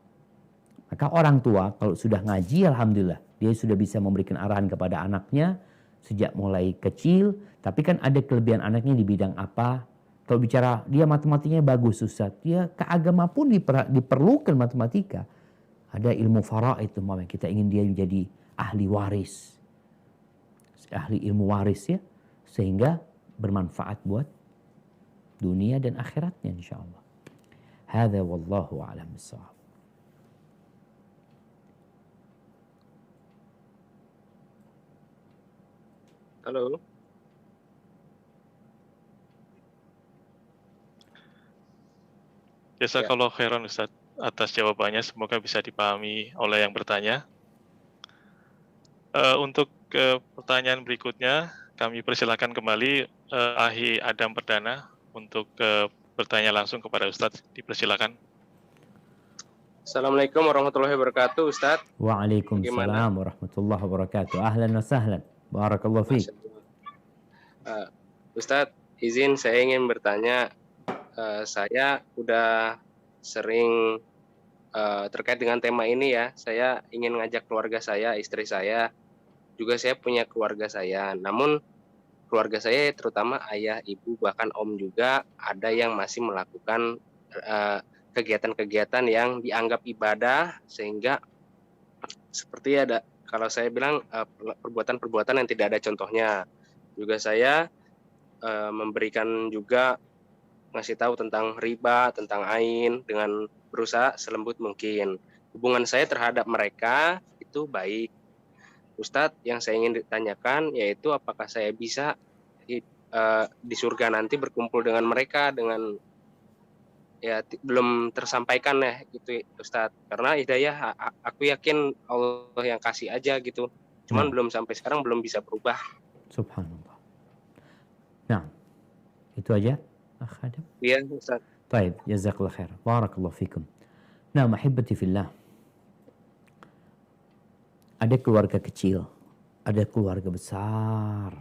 Maka orang tua kalau sudah ngaji, alhamdulillah, dia sudah bisa memberikan arahan kepada anaknya sejak mulai kecil. Tapi kan ada kelebihan anaknya di bidang apa. Kalau bicara dia matematikanya bagus Ustaz, ya ke agama pun diperlukan matematika. Ada ilmu faraid, kita ingin dia menjadi ahli waris. Ahli ilmu waris ya. Sehingga bermanfaat buat dunia dan akhiratnya insyaallah. Hadza wallahu a'lam bissawab. Halo. Jazakallahu khairan Ustaz atas jawabannya, semoga bisa dipahami oleh yang bertanya. Untuk pertanyaan berikutnya, kami persilakan kembali Ahi Adam Perdana untuk bertanya langsung kepada Ustadz. Dipersilakan. Assalamualaikum warahmatullahi wabarakatuh, Ustadz. Waalaikumsalam warahmatullahi wabarakatuh. Ahlan wa sahlan. Barakallahu fiik. Ustadz, izin saya ingin bertanya. Saya udah sering terkait dengan tema ini ya. Saya ingin ngajak keluarga saya, istri saya, juga saya punya keluarga saya. Namun keluarga saya terutama ayah, ibu, bahkan om juga ada yang masih melakukan kegiatan-kegiatan yang dianggap ibadah, sehingga seperti ada, kalau saya bilang perbuatan-perbuatan yang tidak ada contohnya. Juga saya memberikan juga ngasih tahu tentang riba, tentang ain, dengan berusaha selembut mungkin. Hubungan saya terhadap mereka itu baik. Ustadz, yang saya ingin ditanyakan yaitu apakah saya bisa di surga nanti berkumpul dengan mereka dengan ya belum tersampaikan ya gitu Ustadz. Karena hidayah aku yakin Allah yang kasih aja gitu. Cuman belum sampai sekarang belum bisa berubah. Subhanallah. Nah, itu aja. Adam? Iya, Ustaz. Baik, jazakallah khair. Barakallahu fikum. Nah, mahibati fillah. Ada keluarga kecil, ada keluarga besar.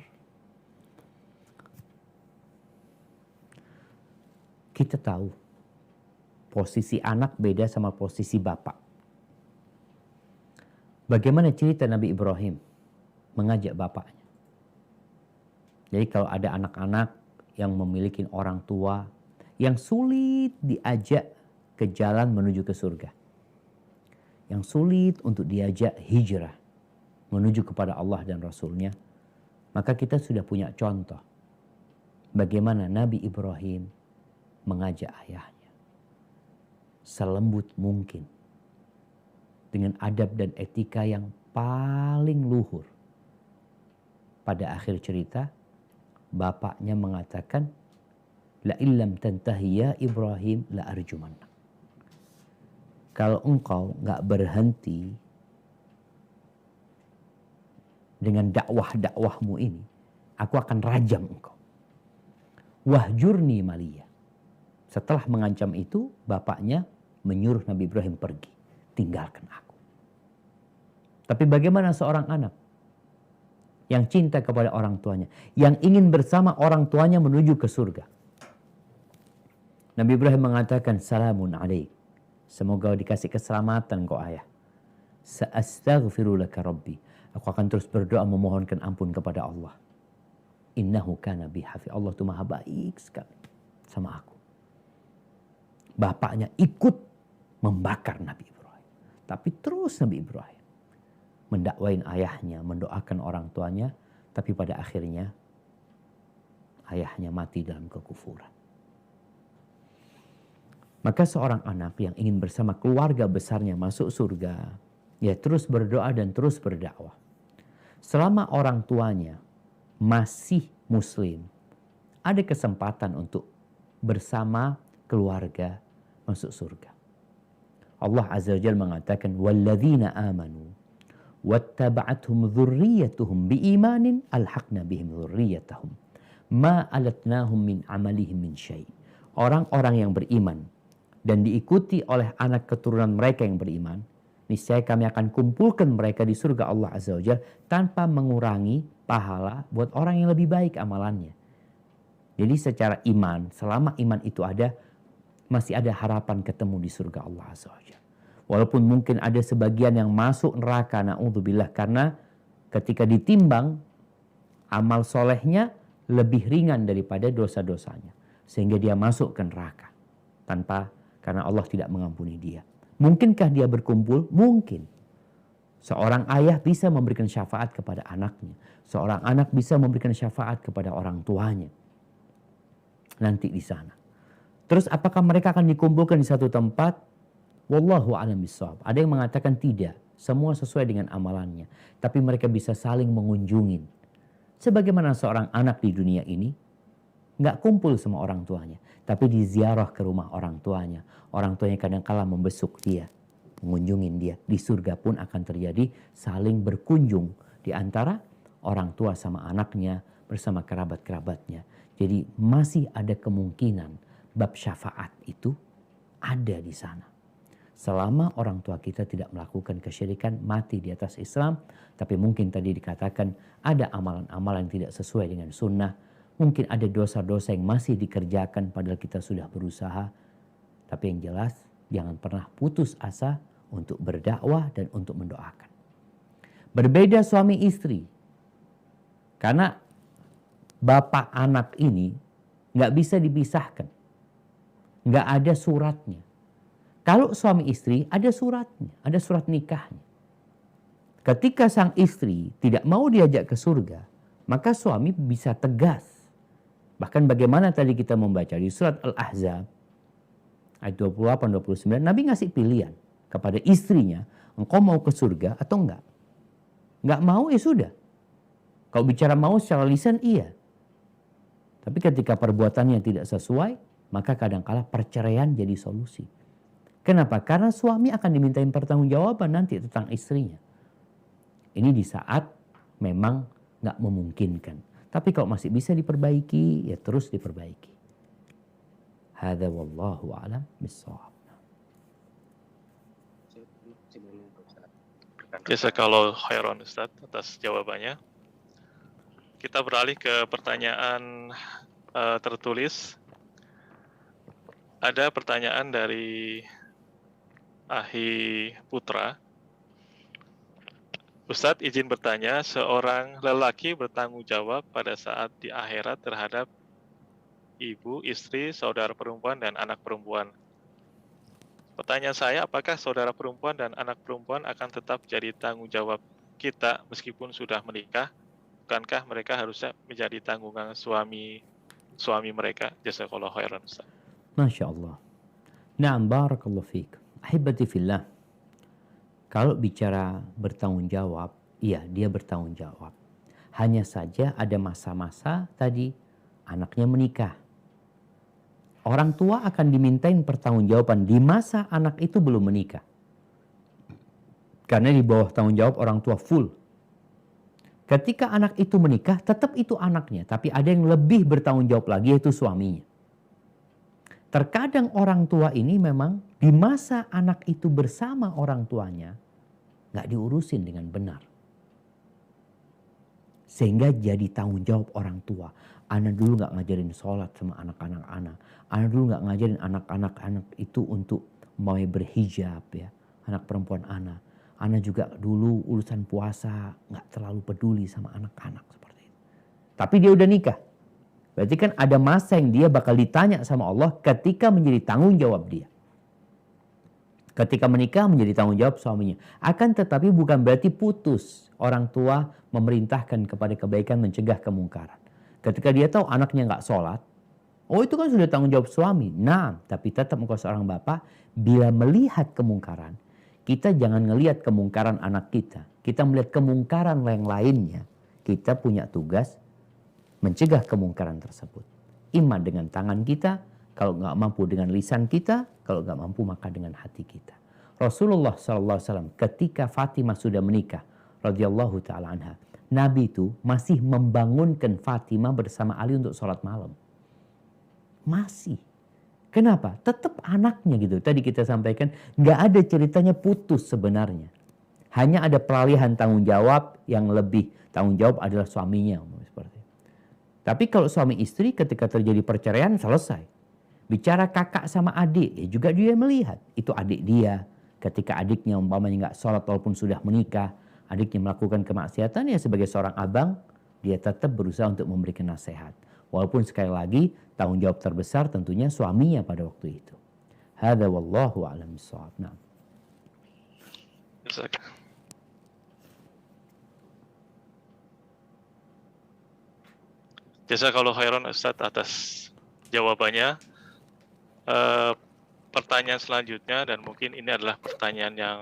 Kita tahu posisi anak beda sama posisi bapak. Bagaimana cerita Nabi Ibrahim mengajak bapaknya? Jadi kalau ada anak-anak yang memiliki orang tua yang sulit diajak ke jalan menuju ke surga, yang sulit untuk diajak hijrah menuju kepada Allah dan Rasul-Nya, maka kita sudah punya contoh bagaimana Nabi Ibrahim mengajak ayahnya selembut mungkin dengan adab dan etika yang paling luhur. Pada akhir cerita, bapaknya mengatakan, la illam tantahi ya Ibrahim la arjumannak. Kalau engkau nggak berhenti dengan dakwah-dakwahmu ini, aku akan rajam engkau. Wahjurni maliyah. Setelah mengancam itu, bapaknya menyuruh Nabi Ibrahim pergi. Tinggalkan aku. Tapi bagaimana seorang anak yang cinta kepada orang tuanya, yang ingin bersama orang tuanya menuju ke surga? Nabi Ibrahim mengatakan, salamun alaik. Semoga dikasih keselamatan kau ayah. Sa'astaghfiru laka rabbi. Aku akan terus berdoa memohonkan ampun kepada Allah. Innahu kana bi hafiz. Allah itu maha baik sekali sama aku. Bapaknya ikut membakar Nabi Ibrahim. Tapi terus Nabi Ibrahim mendakwain ayahnya, mendoakan orang tuanya. Tapi pada akhirnya ayahnya mati dalam kekufuran. Maka seorang anak yang ingin bersama keluarga besarnya masuk surga, ya terus berdoa dan terus berdakwah. Selama orang tuanya masih muslim, ada kesempatan untuk bersama keluarga masuk surga. Allah Azza wa Jalla mengatakan, walladzina amanu wattaba'athum dzurriyyatuhum biimanin alhaqna bihim dzurriyyatahum ma alatnahum min amalihim min syai'. Orang-orang yang beriman dan diikuti oleh anak keturunan mereka yang beriman, niscaya kami akan kumpulkan mereka di surga Allah Azza wa Jalla tanpa mengurangi pahala buat orang yang lebih baik amalannya. Jadi secara iman, selama iman itu ada, masih ada harapan ketemu di surga Allah Azza wa Jalla. Walaupun mungkin ada sebagian yang masuk neraka, na'udzubillah, karena ketika ditimbang, amal solehnya lebih ringan daripada dosa-dosanya. Sehingga dia masuk ke neraka. Karena Allah tidak mengampuni dia. Mungkinkah dia berkumpul? Mungkin. Seorang ayah bisa memberikan syafaat kepada anaknya. Seorang anak bisa memberikan syafaat kepada orang tuanya. Nanti di sana. Terus apakah mereka akan dikumpulkan di satu tempat? Wallahu a'lam bishawab. Ada yang mengatakan tidak. Semua sesuai dengan amalannya. Tapi mereka bisa saling mengunjungin. Sebagaimana seorang anak di dunia ini nggak kumpul sama orang tuanya, tapi diziarah ke rumah orang tuanya. Orang tuanya kadang-kala membesuk dia, mengunjungin dia. Di surga pun akan terjadi saling berkunjung di antara orang tua sama anaknya bersama kerabat-kerabatnya. Jadi masih ada kemungkinan bab syafaat itu ada di sana. Selama orang tua kita tidak melakukan kesyirikan, mati di atas Islam, tapi mungkin tadi dikatakan ada amalan-amalan yang tidak sesuai dengan sunnah, mungkin ada dosa-dosa yang masih dikerjakan padahal kita sudah berusaha. Tapi yang jelas, jangan pernah putus asa untuk berdakwah dan untuk mendoakan. Berbeda suami istri. Karena bapak anak ini nggak bisa dipisahkan. Nggak ada suratnya. Kalau suami istri ada suratnya, ada surat nikahnya. Ketika sang istri tidak mau diajak ke surga, maka suami bisa tegas. Bahkan bagaimana tadi kita membaca di surat Al-Ahzab ayat 28-29, Nabi ngasih pilihan kepada istrinya, engkau mau ke surga atau enggak? Enggak mau ya sudah. Kalau bicara mau secara lisan iya. Tapi ketika perbuatannya tidak sesuai, maka kadangkala perceraian jadi solusi. Kenapa? Karena suami akan dimintain pertanggungjawaban nanti tentang istrinya. Ini di saat memang nggak memungkinkan. Tapi kalau masih bisa diperbaiki, ya terus diperbaiki. Hadza wallahu a'lam bishawab. Jazakallahu khairan Ustaz atas jawabannya. Kita beralih ke pertanyaan tertulis. Ada pertanyaan dari Ahi Putra. Ustadz izin bertanya, seorang lelaki bertanggung jawab pada saat di akhirat terhadap ibu, istri, saudara perempuan, dan anak perempuan. Pertanyaan saya, apakah saudara perempuan dan anak perempuan akan tetap jadi tanggung jawab kita meskipun sudah menikah? Bukankah mereka harusnya menjadi tanggungan suami mereka? Jazakallahu khairan, Ustaz. Masya Allah. Naam, barakallahu fiik. Ahibati fillah. Kalau bicara bertanggung jawab, iya dia bertanggung jawab. Hanya saja ada masa-masa tadi anaknya menikah. Orang tua akan dimintain pertanggungjawaban di masa anak itu belum menikah. Karena di bawah tanggung jawab orang tua full. Ketika anak itu menikah, tetap itu anaknya. Tapi ada yang lebih bertanggung jawab lagi, yaitu suaminya. Terkadang orang tua ini memang di masa anak itu bersama orang tuanya, nggak diurusin dengan benar. Sehingga jadi tanggung jawab orang tua. Anak dulu nggak ngajarin sholat sama anak-anak anak. Anak dulu nggak ngajarin anak-anak itu untuk mulai berhijab ya. Anak perempuan anak. Anak juga dulu urusan puasa nggak terlalu peduli sama anak-anak seperti itu. Tapi dia udah nikah. Berarti kan ada masa yang dia bakal ditanya sama Allah ketika menjadi tanggung jawab dia. Ketika menikah menjadi tanggung jawab suaminya. Akan tetapi bukan berarti putus. Orang tua memerintahkan kepada kebaikan, mencegah kemungkaran. Ketika dia tahu anaknya nggak sholat, oh itu kan sudah tanggung jawab suami. Nah, tapi tetap engkau seorang bapak, bila melihat kemungkaran, kita jangan ngelihat kemungkaran anak kita. Kita melihat kemungkaran yang lainnya. Kita punya tugas mencegah kemungkaran tersebut. Ima dengan tangan kita, kalau nggak mampu dengan lisan kita, kalau nggak mampu maka dengan hati kita. Rasulullah SAW ketika Fatimah sudah menikah, radhiyallahu taala anha, Nabi itu masih membangunkan Fatimah bersama Ali untuk sholat malam. Masih. Kenapa? Tetap anaknya gitu. Tadi kita sampaikan, nggak ada ceritanya putus sebenarnya. Hanya ada peralihan tanggung jawab, yang lebih tanggung jawab adalah suaminya. Seperti itu. Tapi kalau suami istri ketika terjadi perceraian selesai. Bicara kakak sama adik, ya juga dia melihat. Itu adik dia. Ketika adiknya umpamanya nggak sholat walaupun sudah menikah, adiknya melakukan kemaksiatan, ya sebagai seorang abang, dia tetap berusaha untuk memberikan nasihat. Walaupun sekali lagi, tanggung jawab terbesar tentunya suaminya pada waktu itu. Hadza wallahu a'lam bishawab. Nah. Jazakallahu khairan Ustaz atas jawabannya. Pertanyaan selanjutnya, dan mungkin ini adalah pertanyaan yang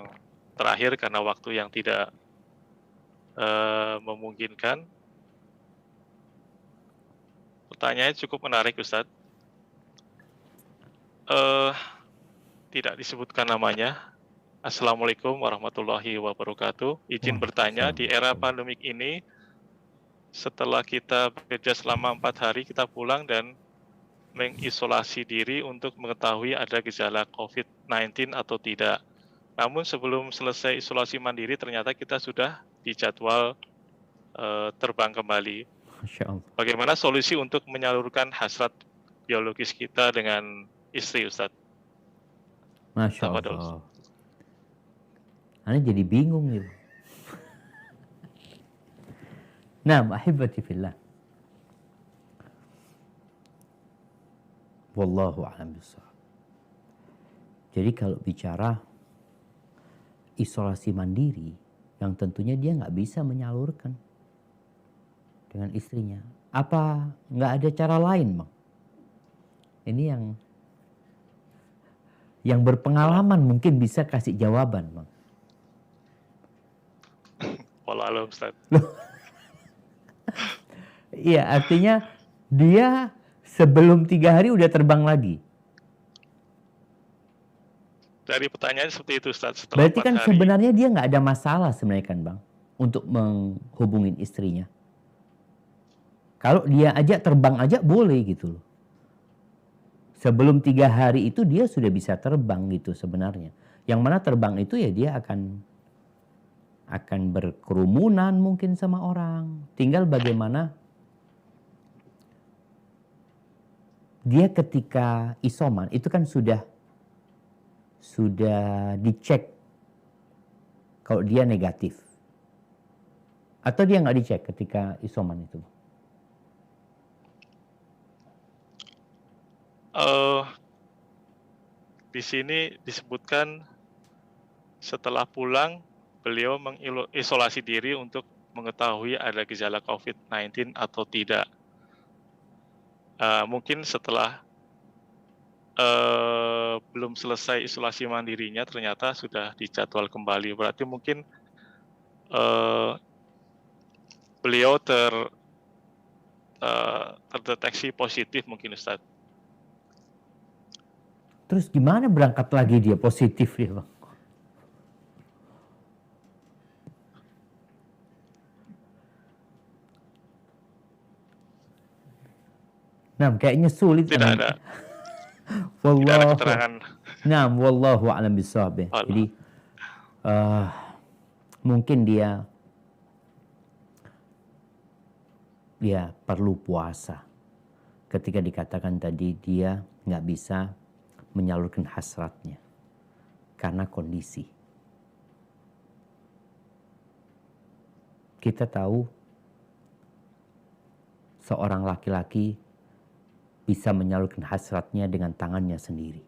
terakhir karena waktu yang tidak memungkinkan. Pertanyaannya cukup menarik, Ustadz. Tidak disebutkan namanya. Assalamualaikum warahmatullahi wabarakatuh. Izin bertanya, di era pandemik ini, setelah kita bekerja selama 4 hari, kita pulang dan mengisolasi diri untuk mengetahui ada gejala COVID-19 atau tidak. Namun sebelum selesai isolasi mandiri, ternyata kita sudah dijadwal terbang kembali. Bagaimana solusi untuk menyalurkan hasrat biologis kita dengan istri, Ustaz? Masya Allah. Ana jadi bingung nih. Nah, ahibati fillah. Wallahu a'lam bishawab. Jadi kalau bicara isolasi mandiri, yang tentunya dia nggak bisa menyalurkan dengan istrinya. Apa nggak ada cara lain, Bang? Ini yang berpengalaman mungkin bisa kasih jawaban, Bang. Walau Ustaz. Iya, artinya dia sebelum 3 hari udah terbang lagi. Dari pertanyaan seperti itu, Ustaz. Berarti kan sebenarnya dia nggak ada masalah sebenarnya kan, Bang, untuk menghubungin istrinya. Kalau dia ajak terbang aja boleh gitu loh. Sebelum 3 hari itu dia sudah bisa terbang gitu sebenarnya. Yang mana terbang itu ya dia akan berkerumunan mungkin sama orang. Tinggal bagaimana dia ketika isoman itu kan sudah dicek kalau dia negatif. Atau dia nggak dicek ketika isoman itu? Di sini disebutkan setelah pulang beliau mengisolasi diri untuk mengetahui ada gejala COVID-19 atau tidak. Mungkin setelah belum selesai isolasi mandirinya ternyata sudah dijadwal kembali. Berarti mungkin beliau terdeteksi positif mungkin Ustaz. Terus gimana berangkat lagi dia positif dia, Bang? Nah, kayaknya sulit. Tidak ada. Wallahu, tidak ada keterangan. Nah, wallahu a'lam bishawab. Jadi mungkin dia perlu puasa. Ketika dikatakan tadi dia nggak bisa menyalurkan hasratnya karena kondisi. Kita tahu seorang laki-laki bisa menyalurkan hasratnya dengan tangannya sendiri.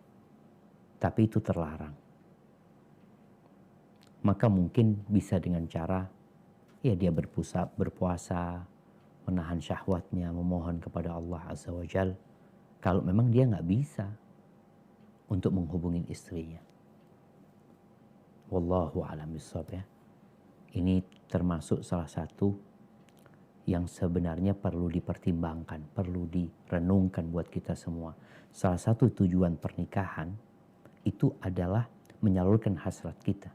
Tapi itu terlarang. Maka mungkin bisa dengan cara dia berpuasa, menahan syahwatnya, memohon kepada Allah Azza wa Jal. Kalau memang dia nggak bisa untuk menghubungi istrinya. Wallahu a'lam bishawab. Ini termasuk salah satu yang sebenarnya perlu dipertimbangkan, perlu direnungkan buat kita semua. Salah satu tujuan pernikahan itu adalah menyalurkan hasrat kita.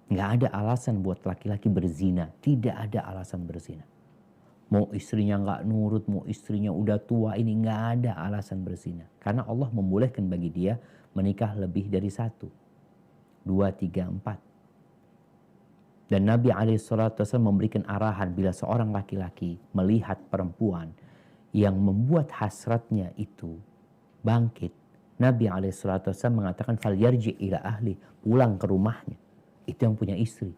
Nggak ada alasan buat laki-laki berzina, tidak ada alasan berzina. Mau istrinya nggak nurut, mau istrinya udah tua, ini nggak ada alasan berzina. Karena Allah membolehkan bagi dia menikah lebih dari 1, 2, 3, 4. Dan Nabi SAW memberikan arahan bila seorang laki-laki melihat perempuan yang membuat hasratnya itu bangkit. Nabi SAW mengatakan falyarji ila ahli, pulang ke rumahnya. Itu yang punya istri.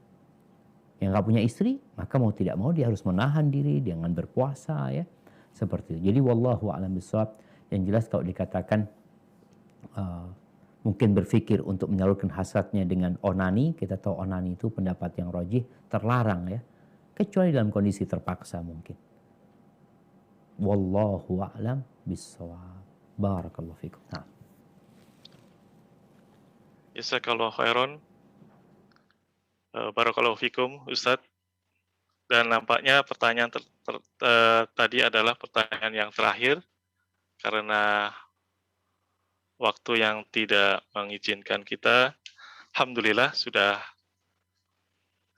Yang nggak punya istri, maka mau tidak mau dia harus menahan diri dengan berpuasa ya. Seperti itu. Jadi wallahu a'lam bishawab. Yang jelas kalau dikatakan mungkin berpikir untuk menyalurkan hasratnya dengan onani, kita tahu onani itu pendapat yang rajih, terlarang ya. Kecuali dalam kondisi terpaksa mungkin. Wallahu a'lam bishawab. Barakallahu fikum. Nah. Jazakallahu khairan. Barakallahu fikum Ustadz. Dan nampaknya pertanyaan tadi adalah pertanyaan yang terakhir karena waktu yang tidak mengizinkan kita. Alhamdulillah sudah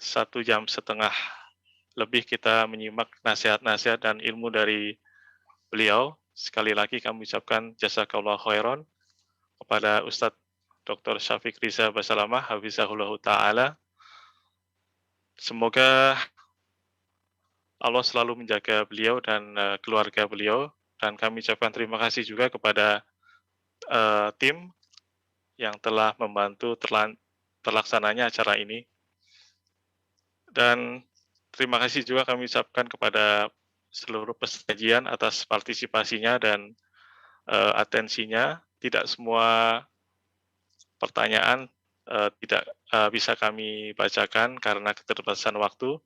1,5 jam lebih kita menyimak nasihat-nasihat dan ilmu dari beliau. Sekali lagi kami ucapkan jazakallahu khairan kepada Ustadz Dr. Syafiq Riza Basalamah hafizahullah ta'ala. Semoga Allah selalu menjaga beliau dan keluarga beliau. Dan kami ucapkan terima kasih juga kepada tim yang telah membantu terlaksananya acara ini. Dan terima kasih juga kami ucapkan kepada seluruh peserta atas partisipasinya dan atensinya. Tidak semua pertanyaan tidak bisa kami bacakan karena keterbatasan waktu.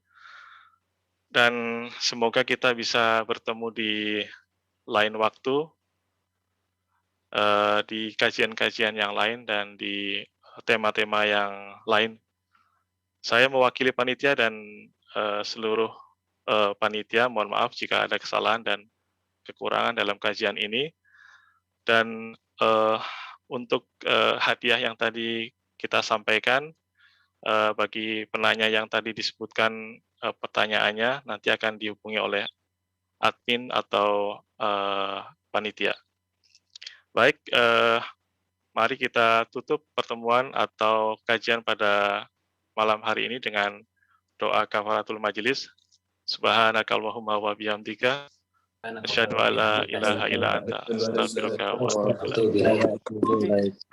Dan semoga kita bisa bertemu di lain waktu, di kajian-kajian yang lain dan di tema-tema yang lain. Saya mewakili panitia dan seluruh panitia, mohon maaf jika ada kesalahan dan kekurangan dalam kajian ini. Dan untuk hadiah yang tadi kita sampaikan, bagi penanya yang tadi disebutkan pertanyaannya, nanti akan dihubungi oleh admin atau panitia. Baik, mari kita tutup pertemuan atau kajian pada malam hari ini dengan doa kafaratul majelis. Subhanakallahumma wa bihamdika asyhadu an la ilaha illa anta astaghfiruka wa atubu ilaik.